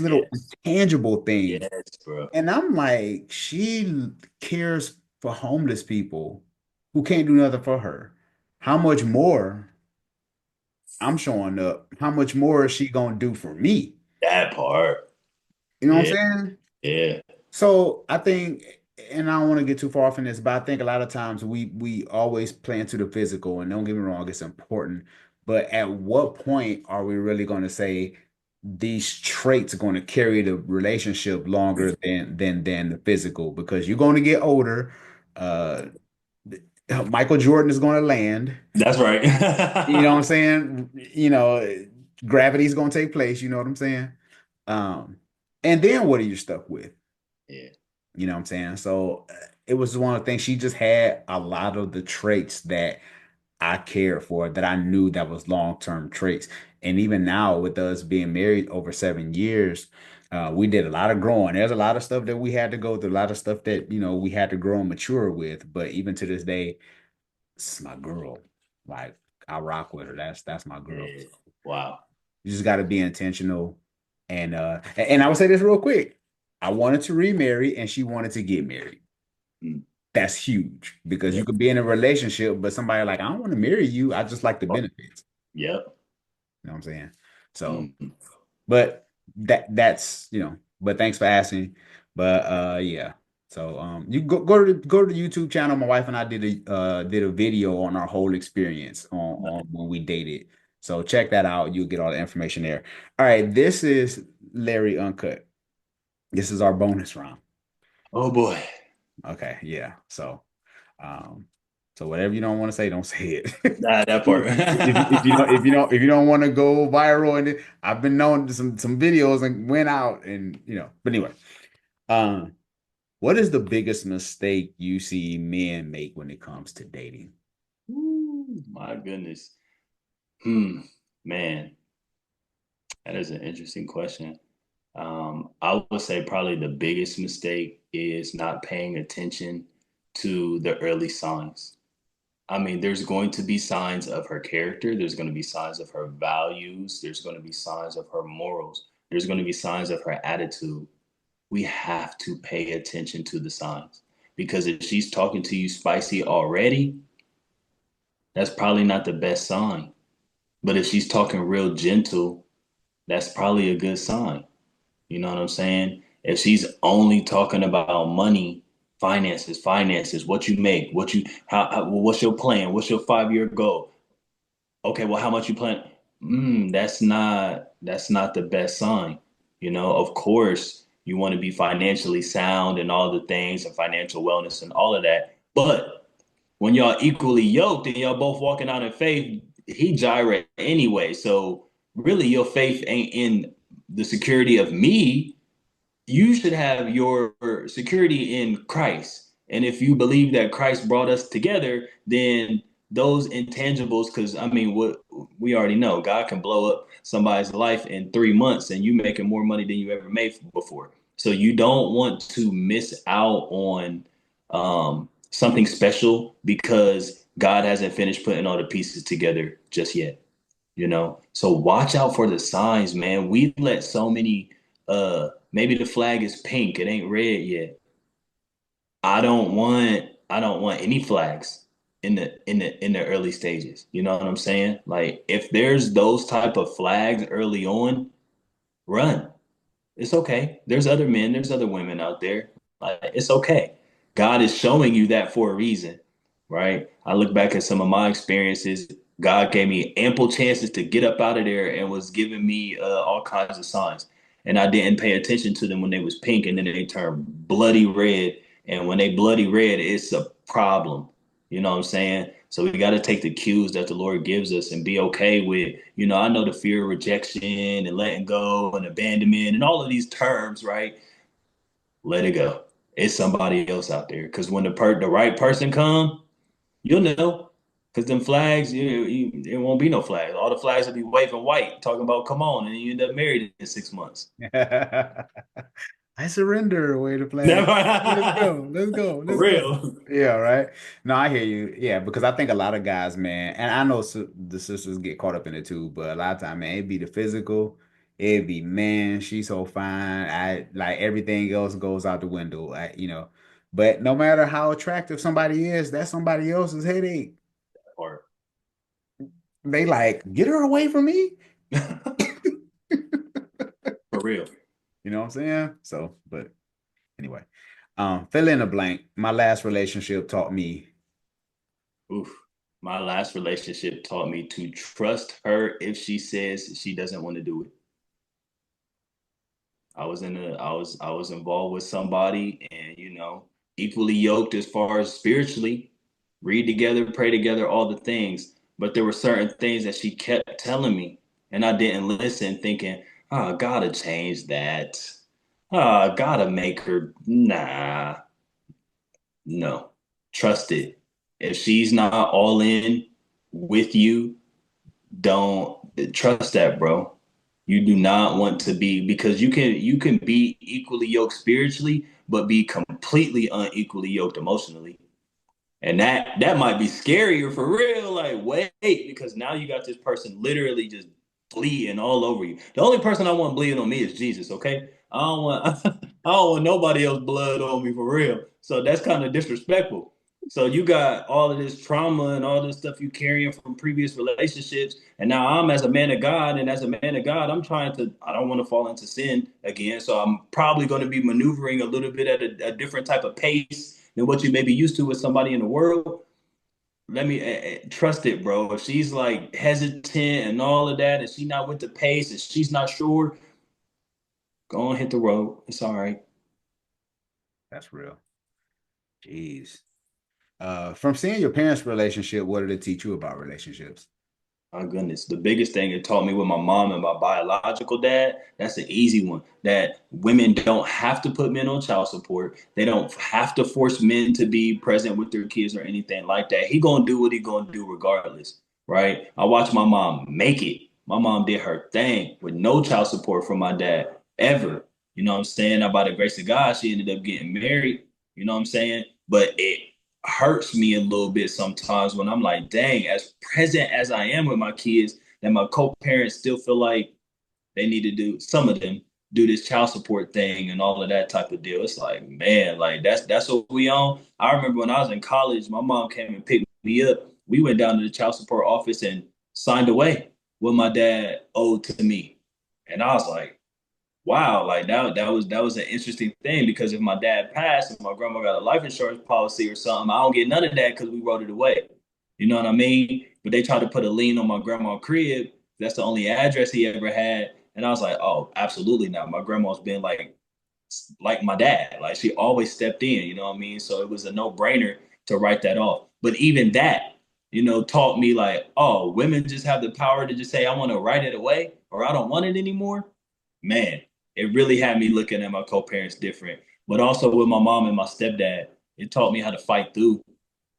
little Yes. intangible things. Yes, bro. And I'm like, she cares for homeless people who can't do nothing for her. How much more I'm showing up? How much more is she gonna do for me? That part. You know what Yeah. I'm saying? Yeah. So I think, and I don't want to get too far from this, but I think a lot of times we always play into the physical, and don't get me wrong, it's important. But at what point are we really going to say these traits are going to carry the relationship longer than the physical? Because you're going to get older. Uh, Michael Jordan is going to land. That's right. You know what I'm saying? Gravity's going to take place. You know what I'm saying? Um, and then what are you stuck with? Yeah. You know what I'm saying? So it was one of the things. She just had a lot of the traits that I cared for, that I knew that was long-term traits. And even now, with us being married over 7 years, we did a lot of growing. There's a lot of stuff that we had to go through, a lot of stuff that, we had to grow and mature with. But even to this day, this is my girl. Like, I rock with her. That's my girl. Yeah. Wow. You just got to be intentional. And I would say this real quick. I wanted to remarry and she wanted to get married. Mm. That's huge because you Yep. could be in a relationship, but somebody like, I don't want to marry you. I just like the benefits. Yep. You know what I'm saying? So, Mm. but but thanks for asking. But yeah. So you go to the YouTube channel. My wife and I did a video on our whole experience on when we dated. So check that out. You'll get all the information there. All right, this is Larry Uncut. This is our bonus round. Oh boy. Okay, yeah. Um, so whatever you don't want to say, don't say it. That part. If you don't want to go viral, and I've been known to some videos and went out and but anyway, um, what is the biggest mistake you see men make when it comes to dating? Ooh, my goodness. Hmm. Man, that is an interesting question. I would say probably the biggest mistake is not paying attention to the early signs. I mean, there's going to be signs of her character. There's going to be signs of her values. There's going to be signs of her morals. There's going to be signs of her attitude. We have to pay attention to the signs because if she's talking to you spicy already, that's probably not the best sign. But if she's talking real gentle, that's probably a good sign. You know what I'm saying? If she's only talking about money, finances, what you make, what's your plan? What's your 5 year goal? Okay, well, how much you plan? That's not the best sign. Of course, you want to be financially sound and all the things and financial wellness and all of that. But when y'all equally yoked and y'all both walking out in faith, he gyrate anyway. So really, your faith ain't in the security of me. You should have your security in Christ. And if you believe that Christ brought us together, then those intangibles, because I mean, what we already know, God can blow up somebody's life in 3 months and you making more money than you ever made before. So you don't want to miss out on something special because God hasn't finished putting all the pieces together just yet. So watch out for the signs, man. We let so many maybe the flag is pink, it ain't red yet. I don't want any flags in the early stages. You know what I'm saying? Like if there's those type of flags early on, run. It's okay. There's other men, there's other women out there. Like it's okay. God is showing you that for a reason, right? I look back at some of my experiences. God gave me ample chances to get up out of there and was giving me all kinds of signs. And I didn't pay attention to them when they was pink and then they turned bloody red. And when they bloody red, it's a problem. You know what I'm saying? So we got to take the cues that the Lord gives us and be okay with, I know the fear of rejection and letting go and abandonment and all of these terms, right? Let it go. It's somebody else out there. Because when the right person come, you'll know. Because them flags, it won't be no flags. All the flags will be waving white, talking about come on, and you end up married in 6 months. I surrender. Way to play. Let's Never. go. Let's go. For Let's go. real. Yeah, right. No, I hear you. Yeah, because I think a lot of guys, man, and I know the sisters get caught up in it too, but a lot of time, man, it'd be the physical. It'd be, man, she's so fine. I like everything else goes out the window. But no matter how attractive somebody is, that's somebody else's headache. Or They like, get her away from me. for real. You know what I'm saying? So, but anyway, fill in a blank. My last relationship taught me. Oof. My last relationship taught me to trust her if she says she doesn't want to do it. I was involved with somebody and equally yoked as far as spiritually, read together, pray together, all the things. But there were certain things that she kept telling me and I didn't listen, thinking, oh, I gotta change that. Oh, I gotta make her nah, no. Trust it. If she's not all in with you, don't trust that, bro. You do not want to be because you can be equally yoked spiritually, but be completely unequally yoked emotionally. And that might be scarier for real. Like, wait, because now you got this person literally just bleeding all over you. The only person I want bleeding on me is Jesus, okay? I don't want I don't want nobody else blood on me for real. So that's kind of disrespectful. So you got all of this trauma and all this stuff you carrying from previous relationships. And now I'm as a man of God, and as a man of God, I don't want to fall into sin again. So I'm probably going to be maneuvering a little bit at a different type of pace than what you may be used to with somebody in the world. Let me trust it, bro. If she's like hesitant and all of that, and she's not with the pace, and she's not sure, go on hit the road. It's all right. That's real. Jeez. From seeing your parents' relationship, what did it teach you about relationships? My goodness. The biggest thing it taught me with my mom and my biological dad, that's the easy one. That women don't have to put men on child support. They don't have to force men to be present with their kids or anything like that. He gonna do what he gonna do regardless, right? I watched my mom make it. My mom did her thing with no child support from my dad ever. You know what I'm saying? Now, by the grace of God, she ended up getting married. You know what I'm saying? But it hurts me a little bit sometimes when I'm like, dang, as present as I am with my kids, that my co-parents still feel like they need to do some of them do this child support thing and all of that type of deal. It's like, man, like that's what we on. I remember when I was in college, my mom came and picked me up. We went down to the child support office and signed away what my dad owed to me. And I was like, wow, like that was an interesting thing because if my dad passed and my grandma got a life insurance policy or something, I don't get none of that because we wrote it away. You know what I mean? But they tried to put a lien on my grandma's crib. That's the only address he ever had. And I was like, oh, absolutely not. My grandma's been like my dad. Like she always stepped in, you know what I mean? So it was a no-brainer to write that off. But even that, taught me like, oh, women just have the power to just say, I want to write it away or I don't want it anymore. Man, it really had me looking at my co-parents different. But also with my mom and my stepdad, it taught me how to fight through.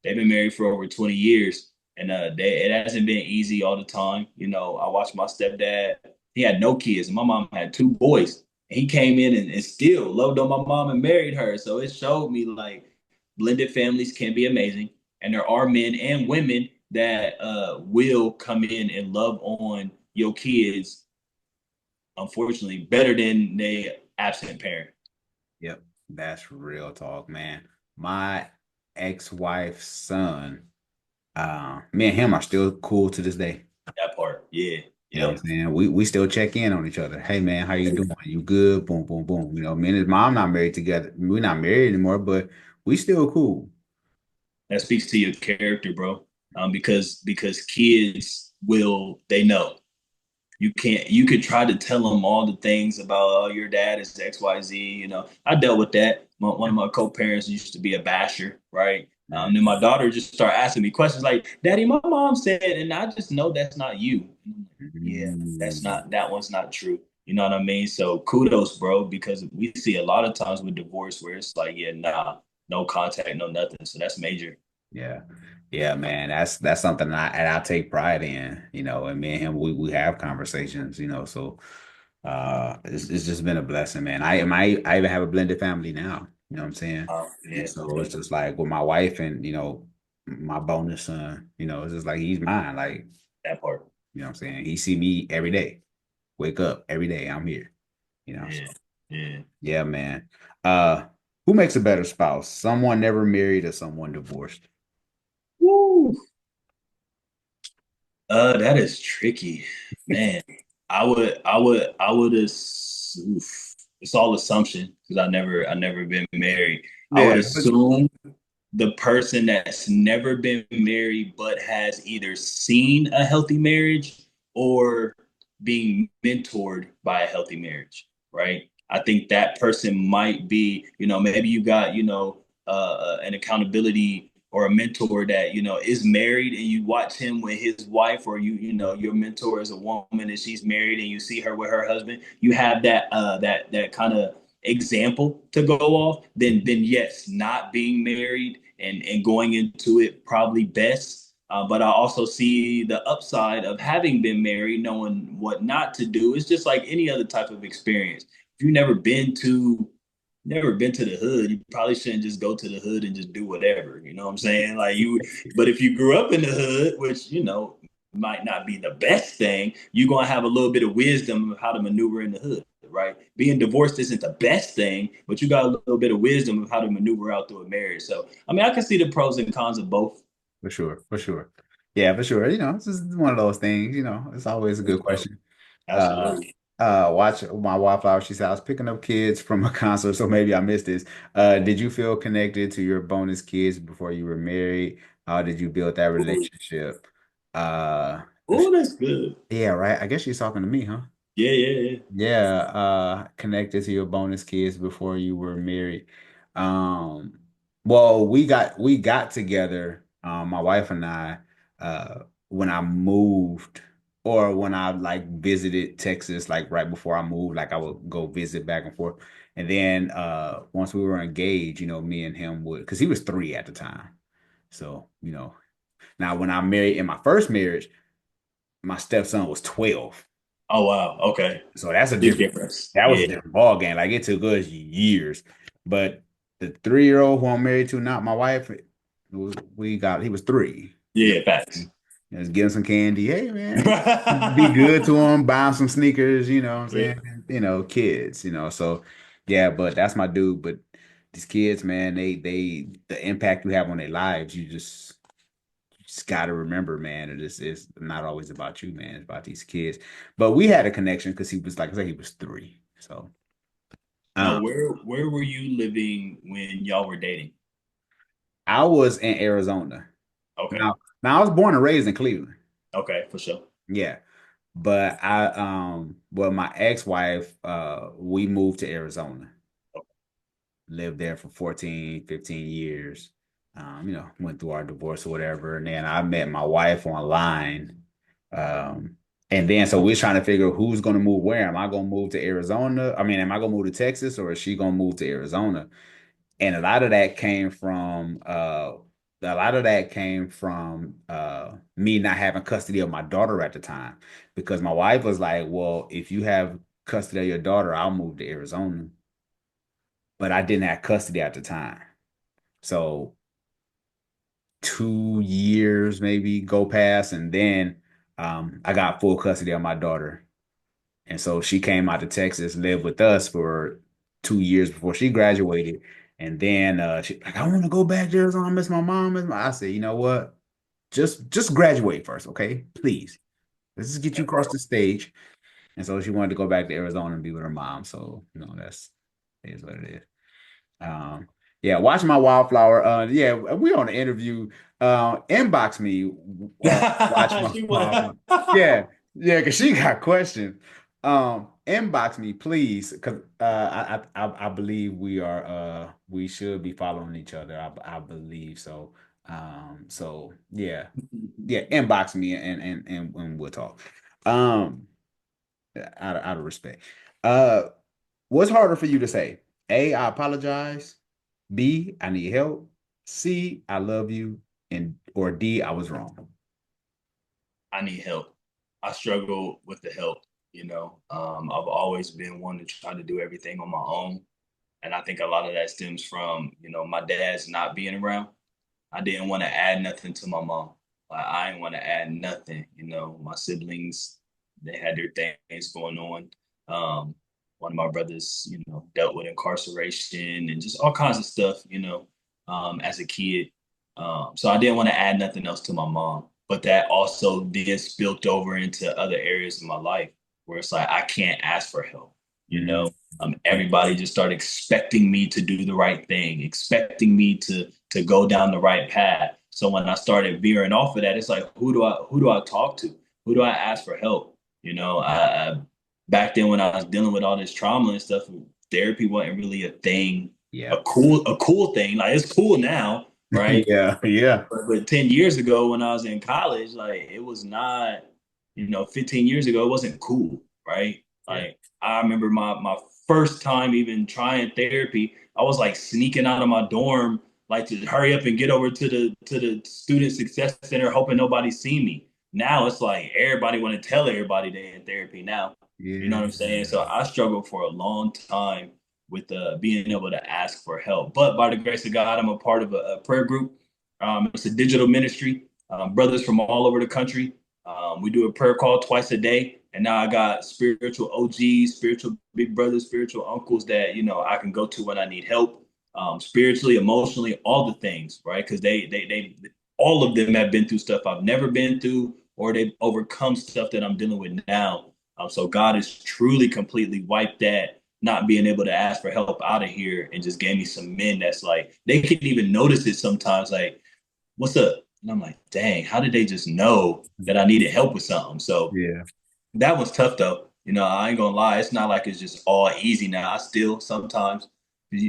They've been married for over 20 years, and it hasn't been easy all the time. I watched my stepdad. He had no kids, and my mom had two boys. And he came in and still loved on my mom and married her. So it showed me like blended families can be amazing, and there are men and women that will come in and love on your kids unfortunately, better than they absent parent. Yep, that's real talk, man. My ex-wife's son, me and him are still cool to this day. That part, yeah, You know yeah. what I'm saying? We still check in on each other. Hey man, how you doing? You good? Boom, boom, boom. Me and his mom not married together. We're not married anymore, but we still cool. That speaks to your character, bro. Because kids will they know. You could try to tell them all the things about, oh, your dad is XYZ. I dealt with that. One of my co-parents used to be a basher, right? Mm. Then my daughter just started asking me questions like, Daddy, my mom said, and I just know that's not you. Yeah, Mm. that one's not true. You know what I mean? So kudos, bro, because we see a lot of times with divorce where it's like, yeah, nah, no contact, no nothing. So that's major. Yeah. Yeah, man. That's something I take pride in, and me and him we have conversations, so it's just been a blessing, man. I even have a blended family now, you know what I'm saying? And Yeah, so it's just like with my wife and my bonus son, it's just like he's mine. Like, that part. what I'm saying? He see me every day. Wake up every day, I'm here, Yeah, so yeah. yeah, man. Uh who makes a better spouse? Someone never married or someone divorced? Woo. That is tricky, man. Oof. It's all assumption because I never been married. I would Yeah, assume the person that's never been married but has either seen a healthy marriage or being mentored by a healthy marriage, right? I think that person might be, maybe you got, an accountability or a mentor that, is married and you watch him with his wife, or your mentor is a woman and she's married and you see her with her husband. You have that kind of example to go off, then yes, not being married and going into it probably best. But I also see the upside of having been married, knowing what not to do. It's just like any other type of experience. If you've never been to the hood, you probably shouldn't just go to the hood and just do whatever. You know what I'm saying? But if you grew up in the hood, which might not be the best thing, you're gonna have a little bit of wisdom of how to maneuver in the hood, right? Being divorced isn't the best thing, but you got a little bit of wisdom of how to maneuver out through a marriage. So, I mean, I can see the pros and cons of both. for sure, for sure. Yeah, for sure. It's just one of those things, it's always a good question. Uh Absolutely. watch my wildflower. She said I was picking up kids from a concert, so maybe I missed this. Did you feel connected to your bonus kids before you were married? How did you build that relationship? If Oh, that's good. yeah, right. I guess she's talking to me, huh? Yeah, yeah, yeah. Yeah, connected to your bonus kids before you were married. Um, well, we got together, my wife and I, when I moved or when I like visited Texas, like right before I moved, like I would go visit back and forth. And then once we were engaged, me and him would, because he was 3 at the time. So, now when I married in my first marriage, my stepson was 12. Oh, wow. Okay. So that's a Big different. difference. That was a Yeah. different ball game. Like it took us years, but the 3-year-old who I'm married to, not my wife, he was 3. Yeah, facts. Just give him some candy. Hey man, be good to him. Buy him some sneakers. You know what I'm Yeah. saying? Kids. So yeah, but that's my dude. But these kids, man, they the impact you have on their lives, you just got to remember, man, it's not always about you, man. It's about these kids. But we had a connection because he was, like I said, he was 3. So Now, um, where were you living when y'all were dating? I was in Arizona. Okay. Now I was born and raised in Cleveland. Okay, for sure. Yeah. But well, my ex-wife, we moved to Arizona, lived there for 14, 15 years. Went through our divorce or whatever. And then I met my wife online. And then so we're trying to figure out who's going to move where. Am I going to move to Arizona? I mean, am I going to move to Texas or is she going to move to Arizona? And a lot of that came from me not having custody of my daughter at the time because my wife was like, well, if you have custody of your daughter, I'll move to Arizona. But I didn't have custody at the time. So 2 years maybe go past, and then I got full custody of my daughter. And so she came out to Texas, lived with us for 2 years before she graduated. And then she like, I want to go back to Arizona, I miss my mom. I said, you know what? Just graduate first, okay? Please. Let's just get you across the stage. And so she wanted to go back to Arizona and be with her mom. So, that's it is what it is. Um, Yeah, watch my wildflower. Yeah, we on the interview. Inbox me. Watch my She was. wildflower. Yeah, yeah, because she got questions. Inbox me, please, because I believe we should be following each other. I believe so. So yeah, yeah, inbox me and we'll talk. Um, out of respect. Uh, what's harder for you to say? A, I apologize. B, I need help. C, I love you. And or D, I was wrong. I need help. I struggle with the help. I've always been one to try to do everything on my own. And I think a lot of that stems from, my dad's not being around. I didn't want to add nothing to my mom. Like, I didn't want to add nothing. My siblings, they had their things going on. One of my brothers, dealt with incarceration and just all kinds of stuff, as a kid. So I didn't want to add nothing else to my mom. But that also then spilled over into other areas of my life where it's like I can't ask for help, you Mm, know. Everybody just started expecting me to do the right thing, expecting me to go down the right path. So when I started veering off of that, it's like who do I talk to? Who do I ask for help? I back then when I was dealing with all this trauma and stuff, therapy wasn't really a thing, yeah. a cool thing. Like it's cool now, right? Yeah, yeah, But 10 years ago when I was in college, like it was not, 15 years ago, it wasn't cool, right? yeah. Like I remember my first time even trying therapy, I was like sneaking out of my dorm, like to hurry up and get over to the student success center, hoping nobody see me. Now it's like everybody want to tell everybody they're in therapy now. You know Yeah. what I'm saying? So I struggled for a long time with being able to ask for help. But by the grace of God, I'm a part of a prayer group. It's a digital ministry, brothers from all over the country. We do a prayer call twice a day. And now I got spiritual OGs, spiritual big brothers, spiritual uncles that, I can go to when I need help, spiritually, emotionally, all the things, right? Because all of them have been through stuff I've never been through, or they've overcome stuff that I'm dealing with now. So God has truly completely wiped that not being able to ask for help out of here and just gave me some men that's like, they can even notice it sometimes. Like, what's up? And I'm like, dang, how did they just know that I needed help with something? So Yeah. that was tough though. I ain't gonna lie. It's not like it's just all easy now. I still sometimes,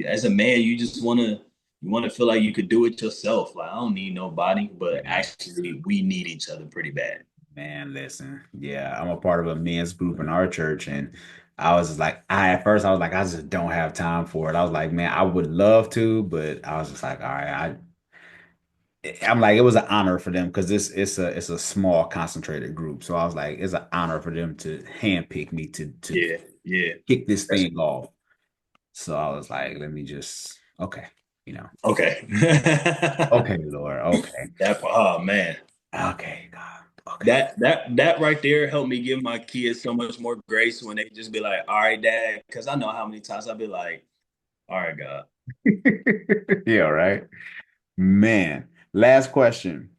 as a man, you want to feel like you could do it yourself. Like I don't need nobody, but Yeah. actually we need each other pretty bad. Man, listen. Yeah, I'm a part of a men's group in our church, and I was like, at first I was like, I just don't have time for it. I was like, man, I would love to, but I was just like, all right, I'm like, it was an honor for them because it's a small concentrated group. So I was like, it's an honor for them to handpick me to Yeah, yeah. kick this That's thing off. So I was like, let me just okay, you know. okay. Okay, Lord. Okay. Oh man. Okay, God. Okay. That right there helped me give my kids so much more grace when they just be like, all right, dad. Cause I know how many times I'd be like, all right, God. Yeah, right. Man. Last question.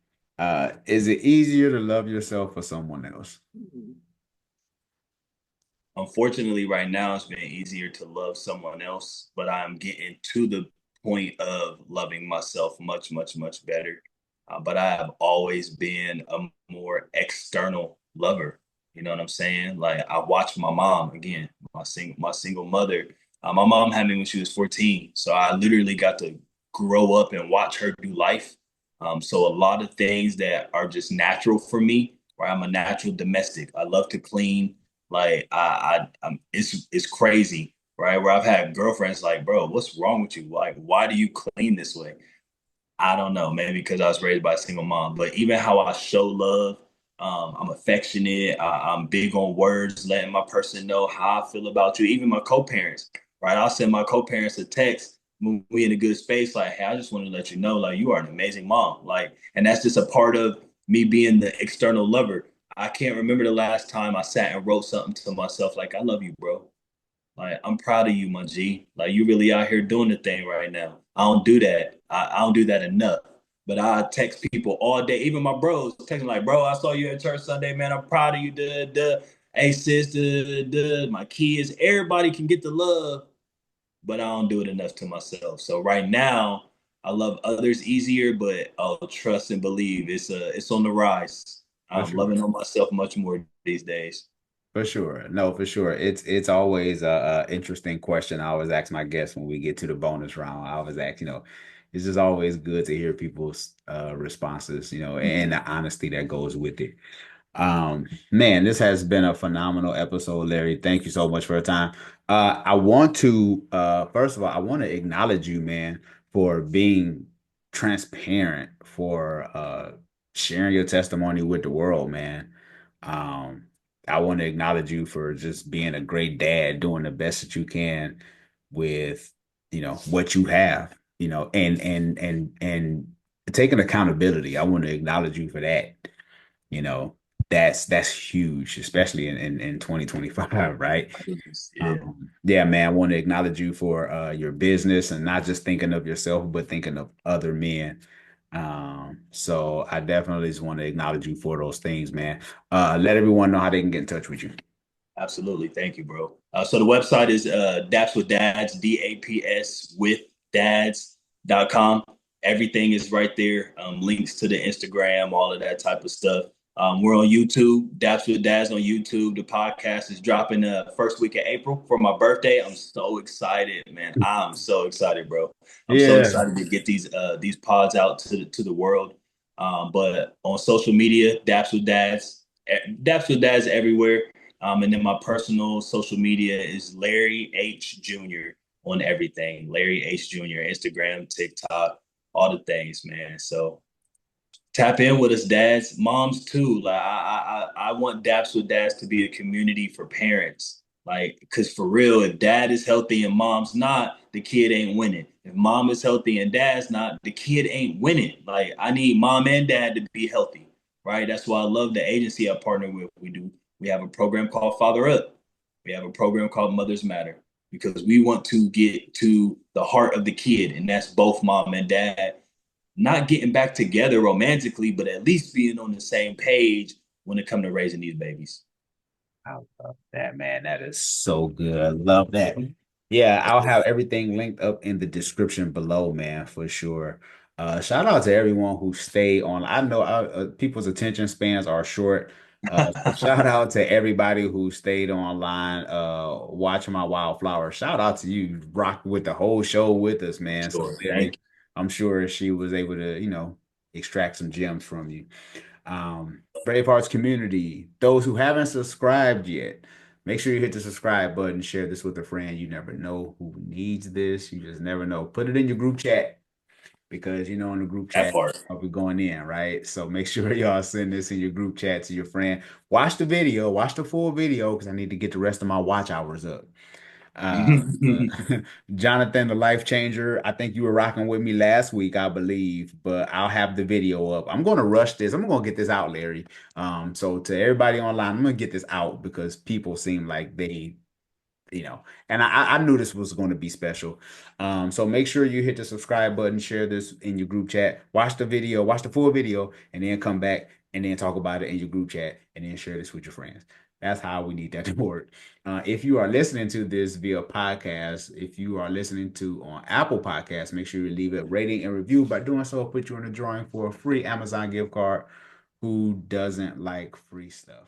Is it easier to love yourself or someone else? Unfortunately, right now it's been easier to love someone else, but I'm getting to the point of loving myself much, much, much better. But I have always been a more external lover. You know what I'm saying? Like I watched my mom again, my single mother. My mom had me when she was 14, so I literally got to grow up and watch her do life. So a lot of things that are just natural for me, where I'm a natural domestic. I love to clean. Like it's crazy, right? Where I've had girlfriends like, bro, what's wrong with you? Like, why do you clean this way? I don't know, maybe because I was raised by a single mom. But even how I show love, I'm affectionate. I'm big on words, letting my person know how I feel about you. Even my co-parents, right? I'll send my co-parents a text when we in a good space, like, hey, I just want to let you know, like, you are an amazing mom. Like, and that's just a part of me being the external lover. I can't remember the last time I sat and wrote something to myself like, I love you, bro. Like, I'm proud of you, my G. Like, you really out here doing the thing right now. I don't do that. I don't do that enough. But I text people all day, even my bros, texting like, bro, I saw you at church Sunday, man. I'm proud of you. Duh, duh. Hey, sis, duh, duh. My kids, everybody can get the love. but I don't do it enough to myself. So right now, I love others easier, but I'll trust and believe it's on the rise. For I'm sure. loving on myself much more these days. For sure. No, for sure. It's always a interesting question. I always ask my guests when we get to the bonus round. I always ask, it's just always good to hear people's responses, and the honesty that goes with it. Man, this has been a phenomenal episode, Larry. Thank you so much for your time. I want to first of all, I want to acknowledge you, man, for being transparent, for sharing your testimony with the world, man. Um, I want to acknowledge you for just being a great dad, doing the best that you can with, what you have, and taking accountability. I want to acknowledge you for that. You know, that's huge, especially in 2025, right? Yeah, Yeah, man, I want to acknowledge you for your business and not just thinking of yourself, but thinking of other men. So I definitely just want to acknowledge you for those things, man. Let everyone know how they can get in touch with you. absolutely. Thank you, bro. So the website is DAPS with Dads, DAPS with dads.com. Everything is right there. Links to the Instagram, all of that type of stuff. We're on YouTube, Daps with Dads on YouTube. The podcast is dropping the first week of April for my birthday. I'm so excited, man. I'm so excited, bro. I'm so Yeah. excited to get these pods out to the world. But on social media, Daps with Dads everywhere. And then my personal social media is Larry H. Jr. on everything. Larry H. Jr. Instagram, TikTok, all the things, man. So tap in with us, dads, moms too. Like I want Daps with Dads to be a community for parents. Like, cause for real, if dad is healthy and mom's not, the kid ain't winning. If mom is healthy and dad's not, the kid ain't winning. Like, I need mom and dad to be healthy, right? That's why I love the agency I partner with. We have a program called Fatherhood. We have a program called Mothers Matter because we want to get to the heart of the kid, and that's both mom and dad not getting back together romantically, but at least being on the same page when it comes to raising these babies. I love that, man. That is so good. I love that. Yeah, I'll have everything linked up in the description below, man, for sure. Shout out to everyone who stayed on. I know people's attention spans are short. So shout out to everybody who stayed online, watching my wildflower. Shout out to you, rock with the whole show with us, man. So Sure. Larry, Thank you. I'm sure she was able to, extract some gems from you. Bravehearts community, those who haven't subscribed yet, make sure you hit the subscribe button, share this with a friend. You never know who needs this. You just never know. Put it in your group chat because in the group That chat, part. I'll be going in, right? So make sure y'all send this in your group chat to your friend. Watch the video, watch the full video because I need to get the rest of my watch hours up. Uh, Jonathan, the life changer. I think you were rocking with me last week, I believe, but I'll have the video up. I'm going to rush this. I'm going to get this out, Larry. So to everybody online, I'm going to get this out because people seem like they and I knew this was going to be special. So make sure you hit the subscribe button, share this in your group chat, watch the video, watch the full video, and then come back and then talk about it in your group chat and then share this with your friends. That's how we need that to work. If you are listening to this via podcast, if you are listening to on Apple Podcasts, make sure you leave a rating and review. By doing so, I'll put you in the drawing for a free Amazon gift card. Who doesn't like free stuff?